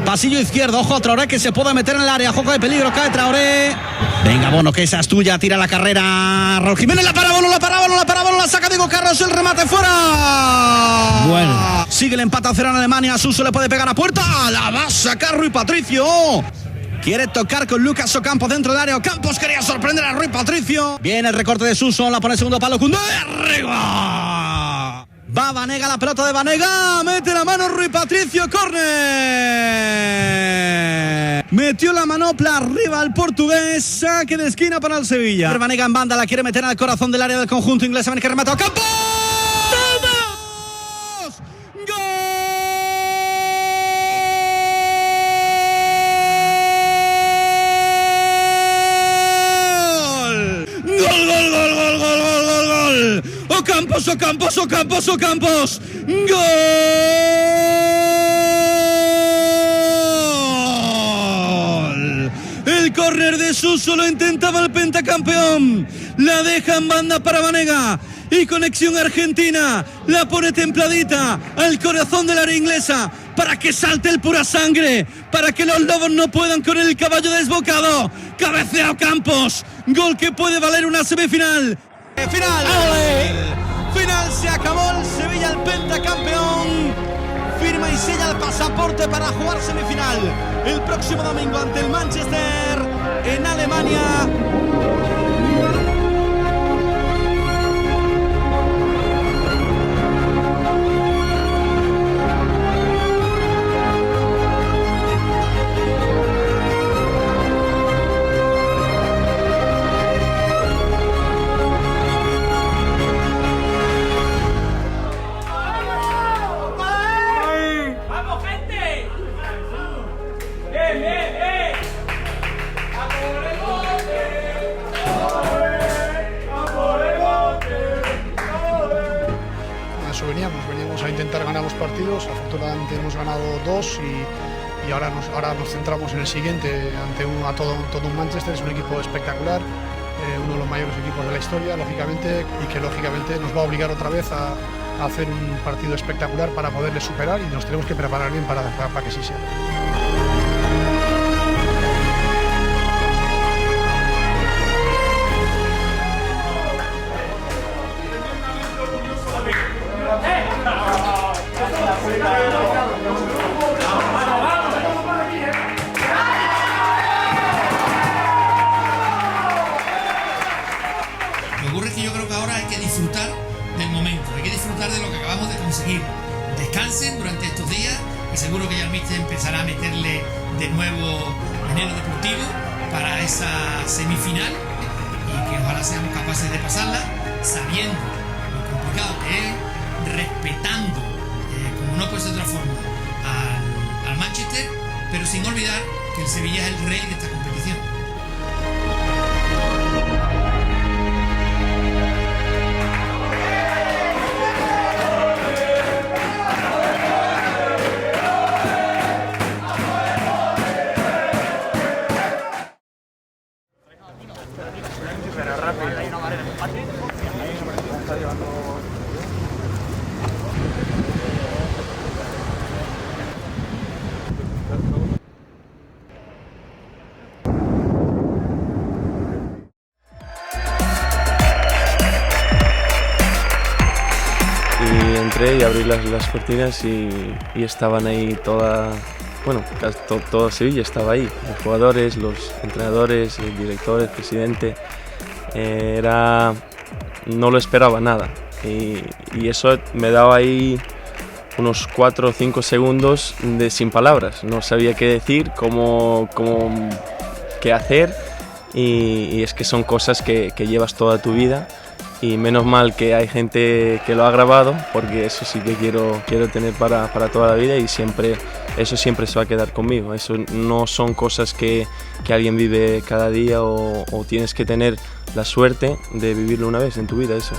Pasillo izquierdo, ojo a Traoré que se puede meter en el área, juego de peligro, cae Traoré. Venga, Bono, que esa es tuya, tira la carrera. Raúl Jiménez, la para Bono, la saca Diego Carros, el remate fuera. Bueno. Sigue el empate a 0 en Alemania, Suso le puede pegar a puerta, la va a sacar Rui Patricio. Quiere tocar con Lucas Ocampos dentro del área. Ocampos quería sorprender a Rui Patricio. Viene el recorte de Suso, la pone segundo palo, Koundé, arriba. Va Banega, la pelota de Banega, mete la mano Rui Patricio, córner. Metió la manopla arriba al portugués, saque de esquina para el Sevilla. Banega en banda, la quiere meter al corazón del área del conjunto inglés, a ver que remata Ocampos. Ocampos. ¡Gol! El córner de Suso lo intentaba el pentacampeón. La deja en banda para Banega. Y conexión argentina. La pone templadita al corazón del área inglesa. Para que salte el pura sangre. Para que los lobos no puedan con el caballo desbocado. Cabecea Ocampos. Gol que puede valer una semifinal. Final, se acabó el Sevilla, el pentacampeón. Firma y sella el pasaporte para jugar semifinal el próximo domingo ante el Manchester en Alemania. Veníamos a intentar ganar los partidos, afortunadamente hemos ganado 2 y ahora nos centramos en el siguiente ante todo un Manchester. Es un equipo espectacular, uno de los mayores equipos de la historia, lógicamente, y que lógicamente nos va a obligar otra vez a hacer un partido espectacular para poderle superar, y nos tenemos que preparar bien para que sí sea. Lo que ocurre es que yo creo que ahora hay que disfrutar del momento, hay que disfrutar de lo que acabamos de conseguir. Descansen durante estos días y seguro que ya el míster empezará a meterle de nuevo veneno deportivo para esa semifinal y que ojalá seamos capaces de pasarla sabiendo lo complicado que es, respetando, como no puede ser de otra forma, al Manchester, pero sin olvidar que el Sevilla es el rey de esta competición. Y entré y abrí las cortinas y estaban ahí toda bueno, casi todo Sevilla estaba ahí, los jugadores, los entrenadores, el director, el presidente. No lo esperaba nada y eso me daba ahí unos 4 o 5 segundos sin palabras. No sabía qué decir, qué hacer y es que son cosas que llevas toda tu vida y menos mal que hay gente que lo ha grabado, porque eso sí que quiero tener para toda la vida y eso siempre se va a quedar conmigo. Eso no son cosas que alguien vive cada día o tienes que tener la suerte de vivirlo una vez en tu vida, eso.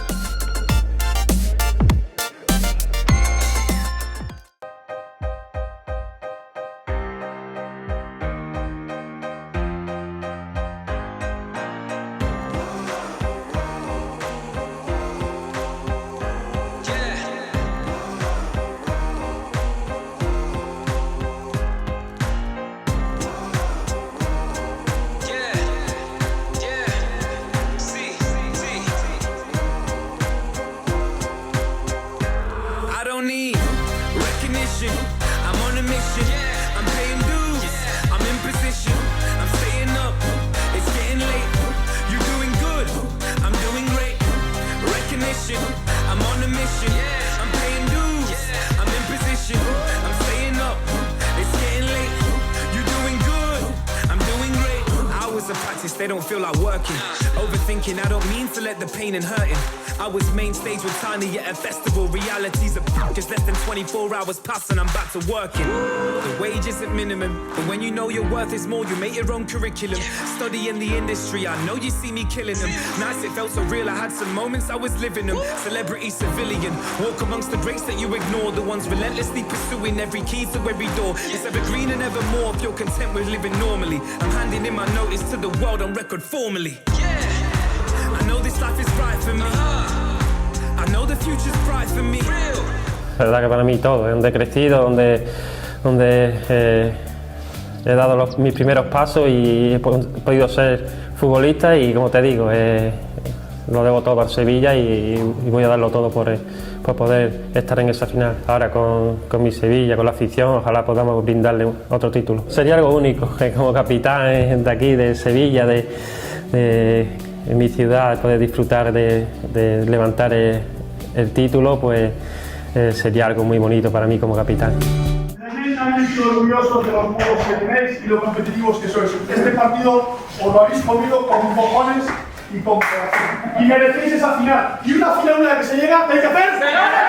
They don't feel like working. Overthinking, I don't mean to let the pain and hurting. I was main stage with Tiny at a festival. Reality's just less than 24 hours past and I'm back to working. The wage isn't minimum, but when you know your worth is more, you make your own curriculum. Study in the industry, I know you see me killing them. Nice, it felt so real, I had some moments I was living them. Celebrity, civilian, walk amongst the greats that you ignore. The ones relentlessly pursuing every key to every door. It's evergreen and evermore if you're content with living normally. I'm handing in my notice to the world on record formally. I know this life is right for me. I know the future's bright for me. La verdad que para mí todo, es donde he crecido, donde he dado mis primeros pasos y he podido ser futbolista y, como te digo, lo debo todo al Sevilla y voy a darlo todo por poder estar en esa final. Ahora con mi Sevilla, con la afición, ojalá podamos brindarle otro título. Sería algo único, como capitán de aquí, de Sevilla, en mi ciudad, poder disfrutar de levantar el título, pues sería algo muy bonito para mí como capitán. Tremendamente orgullosos de los juegos que tenéis y lo competitivos que sois. Este partido os lo habéis comido con cojones y con corazón. Y merecéis esa final. Y una final en la que se llega, ¿qué hay que hacer? ¡Se gana!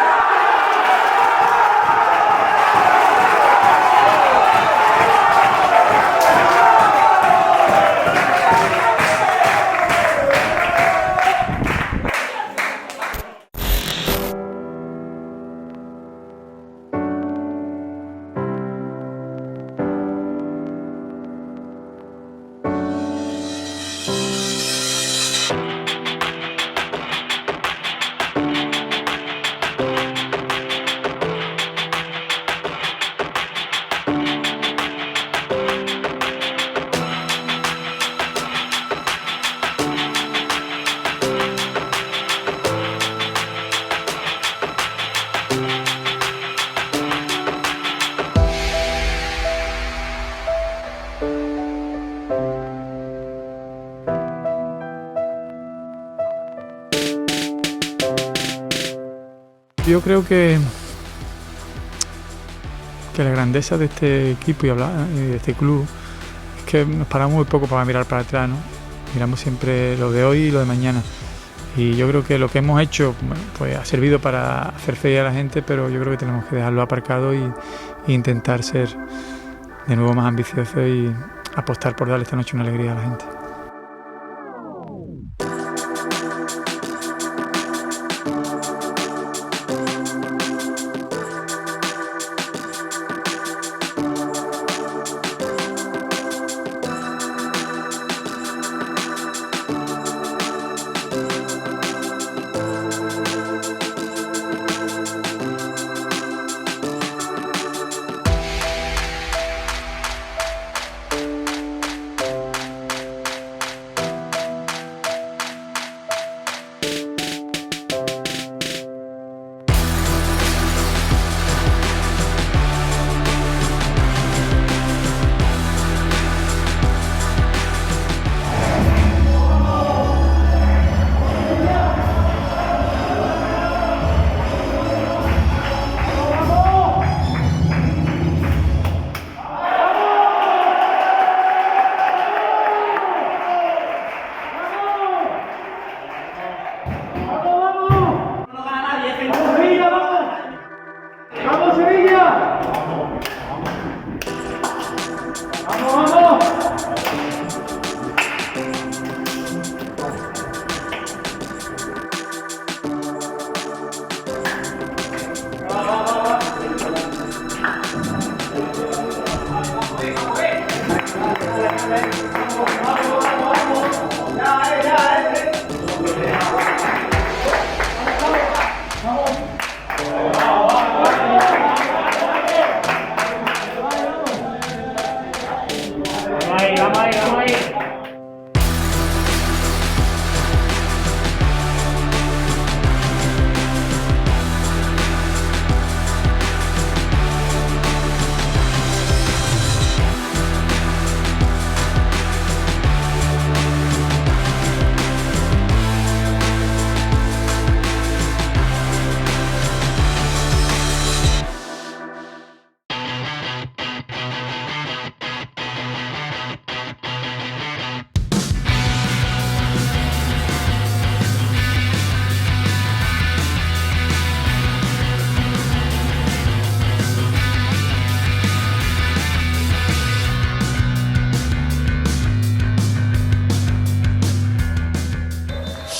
Yo creo que la grandeza de este equipo y de este club es que nos paramos muy poco para mirar para atrás, ¿no? Miramos siempre lo de hoy y lo de mañana. Y yo creo que lo que hemos hecho, bueno, pues ha servido para hacer feliz a la gente, pero yo creo que tenemos que dejarlo aparcado e intentar ser de nuevo más ambiciosos y apostar por darle esta noche una alegría a la gente.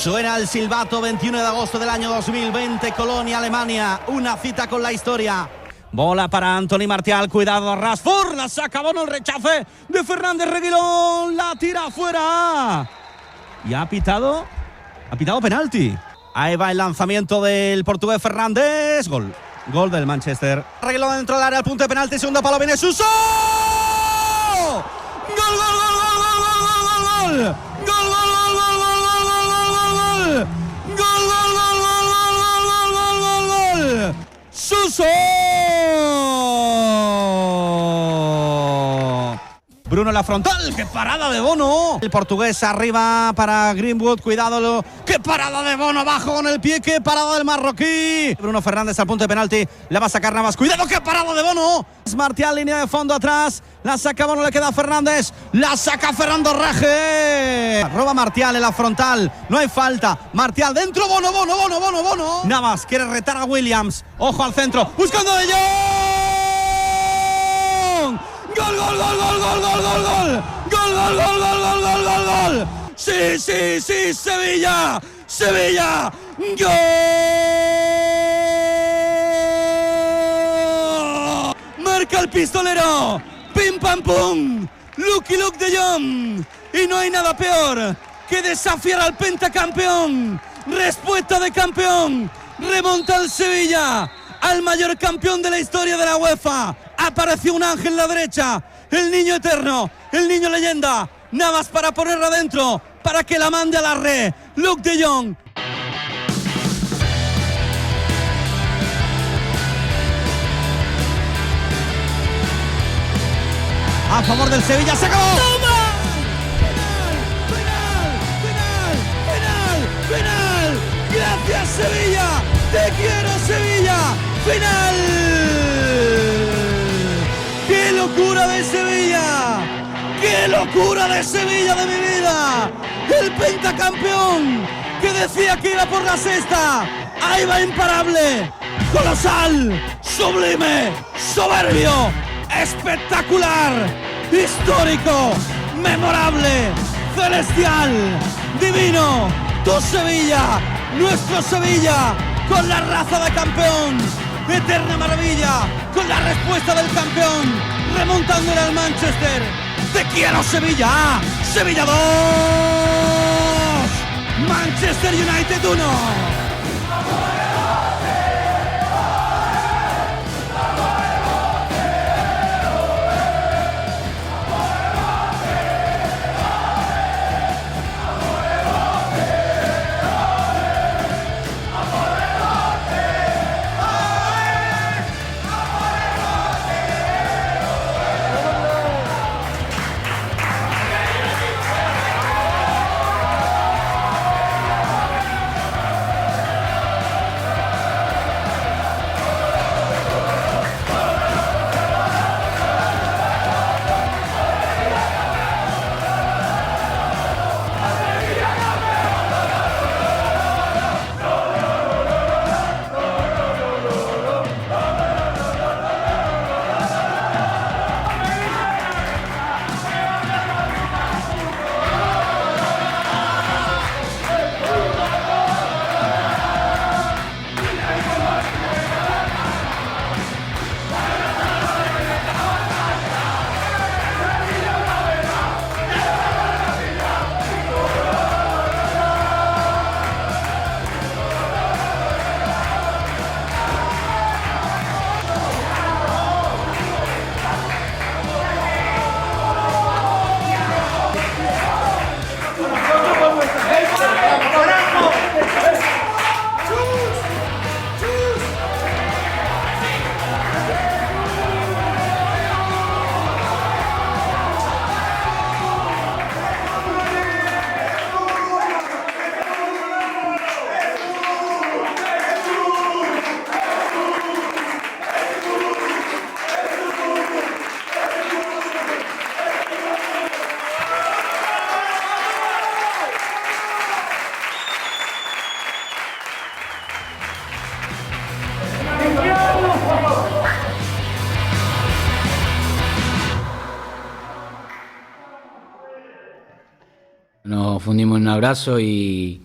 Suena el silbato, 21 de agosto del año 2020, Colonia, Alemania, una cita con la historia. Bola para Anthony Martial, cuidado Rashford, la saca Bono, el rechace de Fernández Reguilón, la tira afuera. Y ha pitado penalti. Ahí va el lanzamiento del portugués Fernández, gol del Manchester. Reguilón dentro del área, al punto de penalti, segundo palo, viene Suso. Gol, gol, gol, gol, gol, gol, gol, gol, gol. Suso. Bruno en la frontal, qué parada de Bono. El portugués arriba para Greenwood, cuidado, qué parada de Bono abajo con el pie, qué parada del marroquí. Bruno Fernández al punto de penalti, la va a sacar Navas, cuidado, qué parada de Bono. Martial, línea de fondo atrás, la saca Bono, le queda Fernández, la saca Fernando Rege. Roba Martial en la frontal, no hay falta. Martial dentro, Bono. Navas quiere retar a Williams, ojo al centro, buscando a De Jong. Gol, gol, gol, gol, gol, gol, gol, gol. Gol, gol, gol, gol, gol, gol, gol, gol. Sí, Sevilla. Gol. Marca el pistolero. Pim pam pum. Lucky Luke De Jong. Y no hay nada peor que desafiar al pentacampeón. Respuesta de campeón. Remonta el Sevilla al mayor campeón de la historia de la UEFA. Apareció un ángel en la derecha, el niño eterno, el niño leyenda. Navas para ponerla adentro, para que la mande a la red. Luke De Jong. A favor del Sevilla, se acabó. ¡Toma! ¡Penal! ¡Gracias, Sevilla! ¡Te quiero, Sevilla! ¡Final! ¡Qué locura de Sevilla! ¡Qué locura de Sevilla de mi vida! El pentacampeón que decía que iba por la sexta. Ahí va imparable, colosal, sublime, soberbio, espectacular, histórico, memorable, celestial, divino. Tu Sevilla, nuestro Sevilla, con la raza de campeón. Eterna maravilla, con la respuesta del campeón, remontándole al Manchester. ¡Te quiero, Sevilla! ¡Sevilla 2! ¡Manchester United 1! Nos fundimos en un abrazo y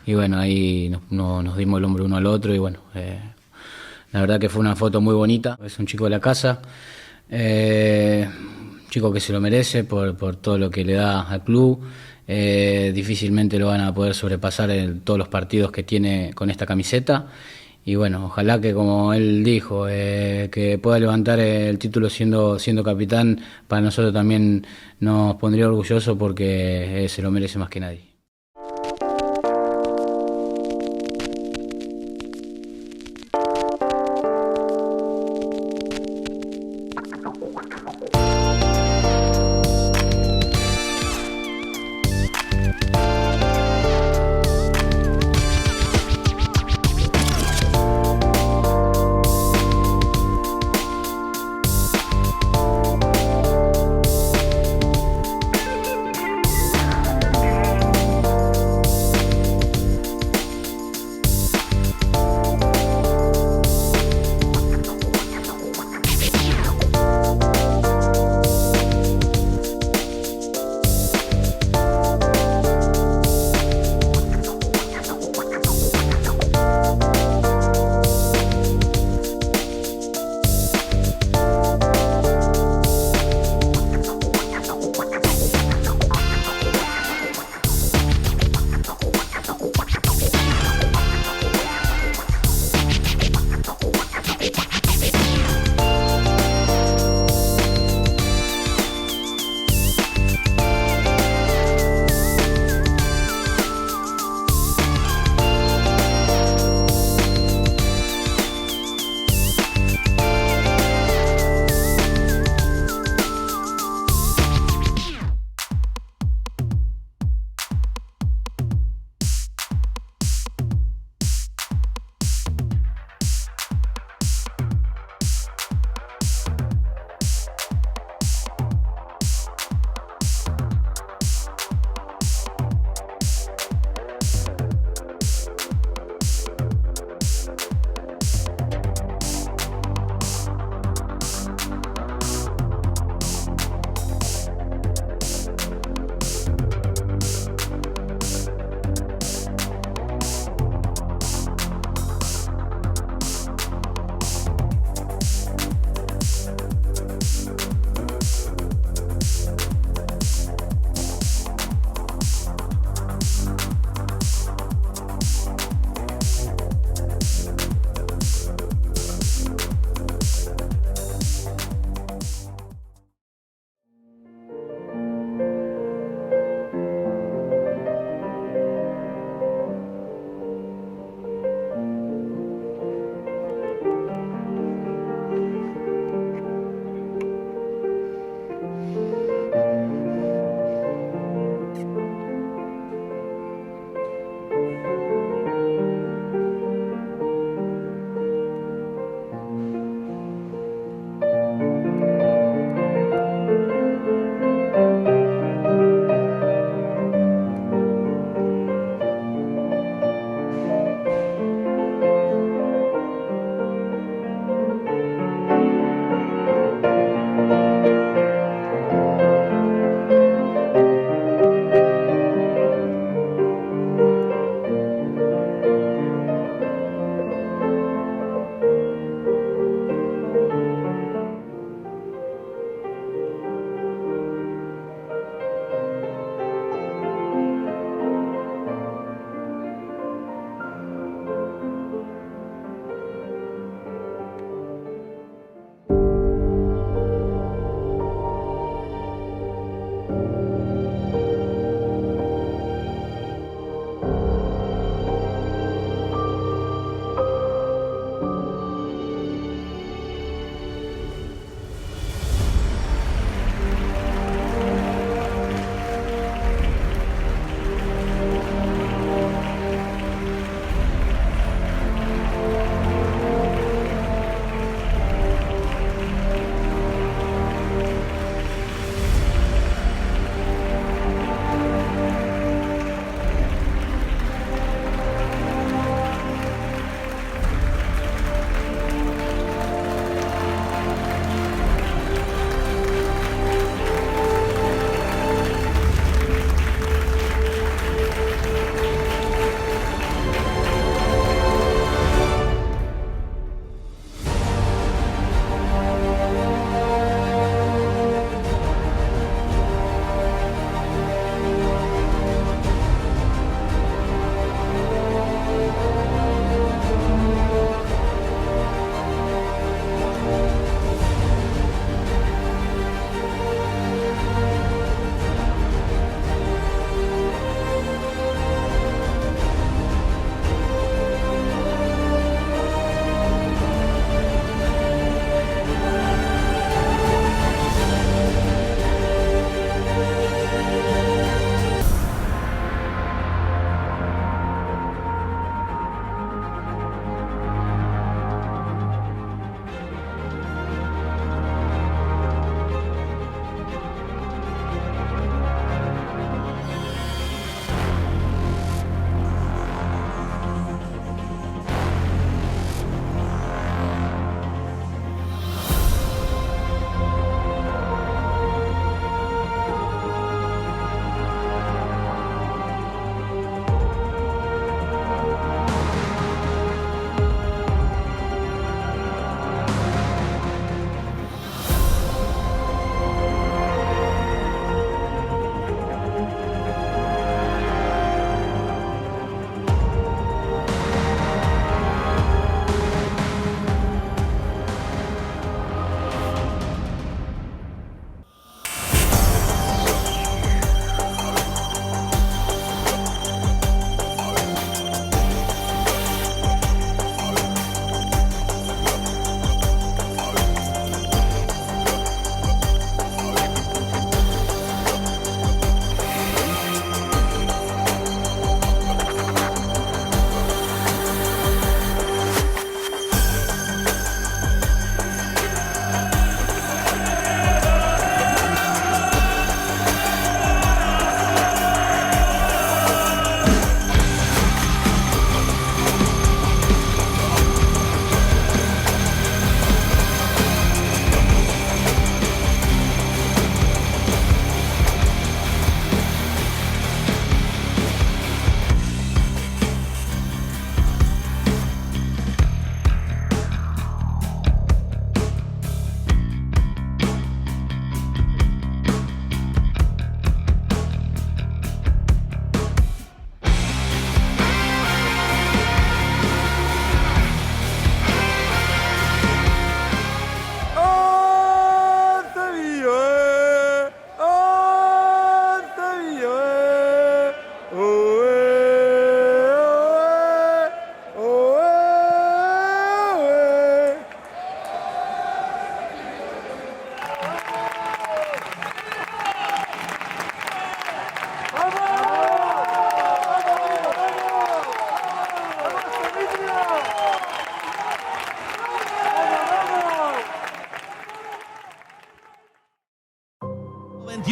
bueno, ahí nos dimos el hombro uno al otro y bueno, la verdad que fue una foto muy bonita. Es un chico de la casa, un chico que se lo merece por todo lo que le da al club. Difícilmente lo van a poder sobrepasar en todos los partidos que tiene con esta camiseta. Y bueno, ojalá que, como él dijo, que pueda levantar el título siendo capitán. Para nosotros también nos pondría orgulloso porque se lo merece más que nadie.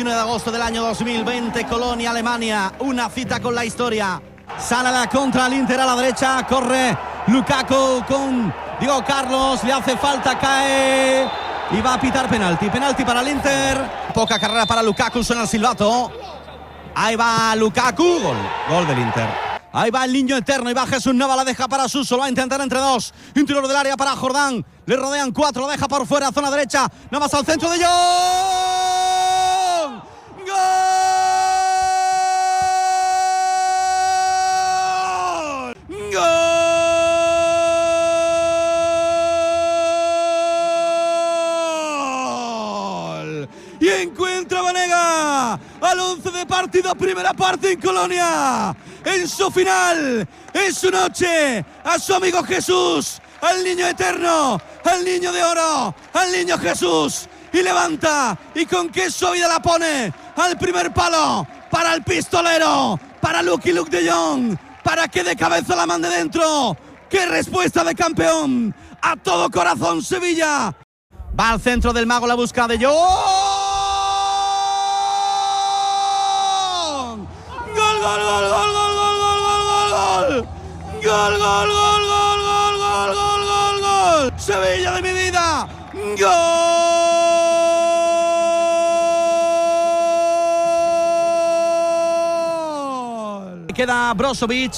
21 de agosto del año 2020, Colonia, Alemania, una cita con la historia. Sale a la contra el Inter a la derecha, corre Lukaku con Diego Carlos, le hace falta, cae y va a pitar penalti. Penalti para el Inter. Poca carrera para Lukaku, suena el silbato. Ahí va Lukaku, gol del Inter. Ahí va el niño eterno y va Jesús Nava, la deja para Suso, lo va a intentar entre dos. Interior del área para Jordán, le rodean 4, lo deja por fuera, zona derecha. Navas al centro de Jong. ¡Gol! ¡Gol! Y encuentra Banega al 11 de partido, primera parte en Colonia. En su final, en su noche, a su amigo Jesús, al niño eterno, al niño de oro, al niño Jesús. Y levanta, y con qué suavidad la pone al primer palo, para el pistolero, para Luke de Jong, para que de cabeza la mande dentro. ¡Qué respuesta de campeón! A todo corazón Sevilla. Va al centro del mago, la busca de Jong. ¡Gol, gol, gol, gol, gol! Gol, gol, gol, gol, gol, gol, gol, gol, gol. Sevilla de mi vida. Gol. Queda Brozovic.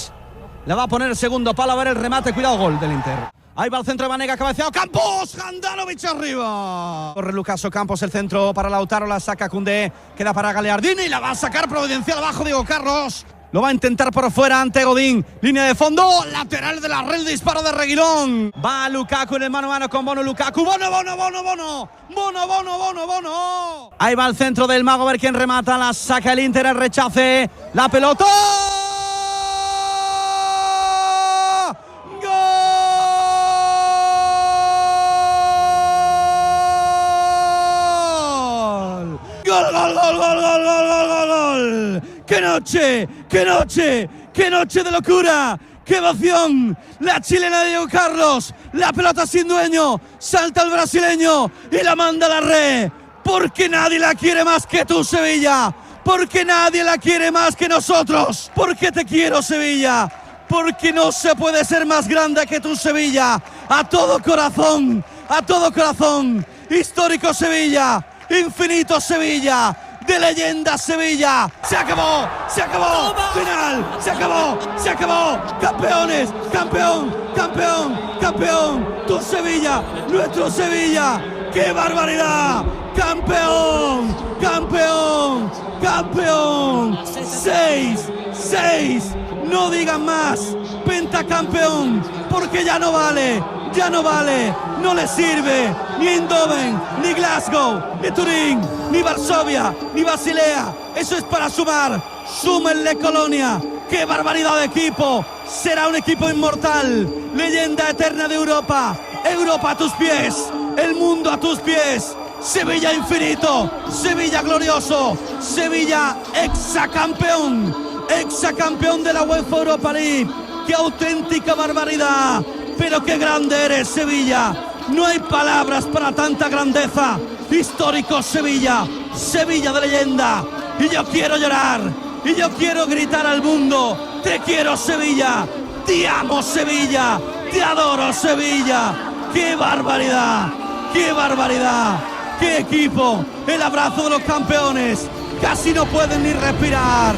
La va a poner el segundo palo, a ver el remate. Cuidado, gol del Inter. Ahí va el centro de Banega, cabeceado. Campos, Handanovic arriba. Corre Lucas Ocampos, el centro para Lautaro, la saca Koundé. Queda para Gagliardini y la va a sacar providencial abajo Diego Carlos. Lo va a intentar por fuera ante Godín. Línea de fondo. Lateral de la red. Disparo de Reguilón. Va Lukaku en el mano a mano con Bono. Lukaku. Bono. Ahí va el centro del mago. A ver quién remata. La saca el Inter. El rechace. La pelota. ¡Gol! ¡Gol! ¡Qué noche! De locura! ¡Qué emoción! La chilena de Diego Carlos, la pelota sin dueño, salta el brasileño y la manda a la red. Porque nadie la quiere más que tú, Sevilla. Porque nadie la quiere más que nosotros. Porque te quiero, Sevilla. Porque no se puede ser más grande que tú, Sevilla. A todo corazón. Histórico Sevilla. Infinito Sevilla. De leyenda Sevilla. Se acabó. Final. Se acabó. Campeones. Campeón. Tu Sevilla. Nuestro Sevilla. ¡Qué barbaridad! Campeón. 6. No digan más. Pentacampeón. Porque ya no vale. No le sirve ni Eindhoven, ni Glasgow, ni Turín, ni Varsovia, ni Basilea. Eso es para sumar. Súmenle Colonia. ¡Qué barbaridad de equipo! Será un equipo inmortal. Leyenda eterna de Europa. Europa a tus pies. El mundo a tus pies. Sevilla infinito. Sevilla glorioso. Sevilla exacampeón de la UEFA Europa League. ¡Qué auténtica barbaridad! Pero qué grande eres, Sevilla. No hay palabras para tanta grandeza. Histórico Sevilla de leyenda. Y yo quiero llorar. Y yo quiero gritar al mundo: te quiero, Sevilla. Te amo, Sevilla. Te adoro, Sevilla. ¡Qué barbaridad! ¡Qué equipo! El abrazo de los campeones. Casi no pueden ni respirar.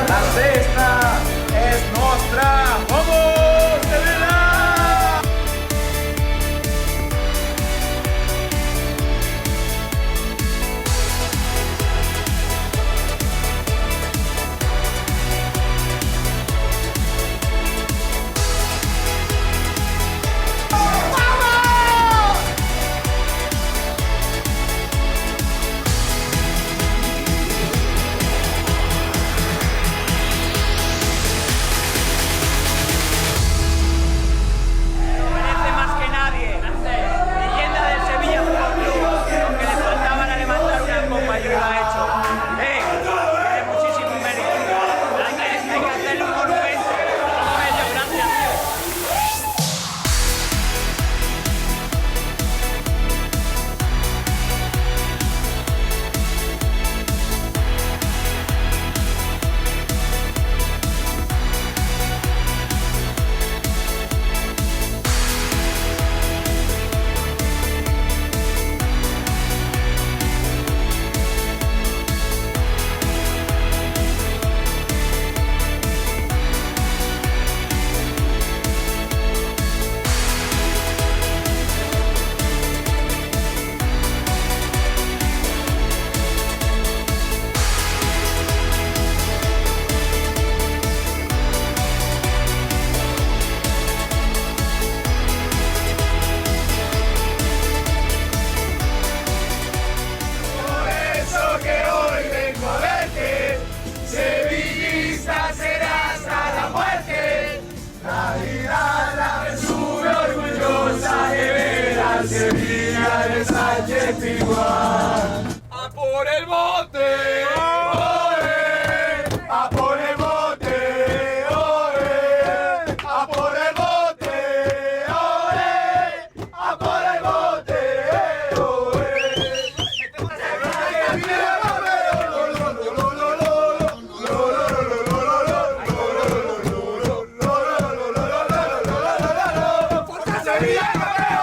La sexta es nuestra. ¡Vamos, Sevilla! Sevilla de Sánchez Pizjuán. ¡A por el bote! ¡Oe! ¡A por el bote! ¡Oe! ¡A por el bote! ¡Oe! ¡A por el bote! ¡Forza Sevilla, campeón!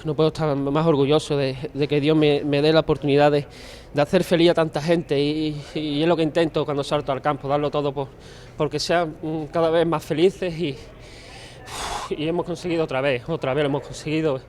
no puedo estar más orgulloso de que Dios me dé la oportunidad de hacer feliz a tanta gente y es lo que intento cuando salto al campo, darlo todo porque sean cada vez más felices y hemos conseguido otra vez lo hemos conseguido.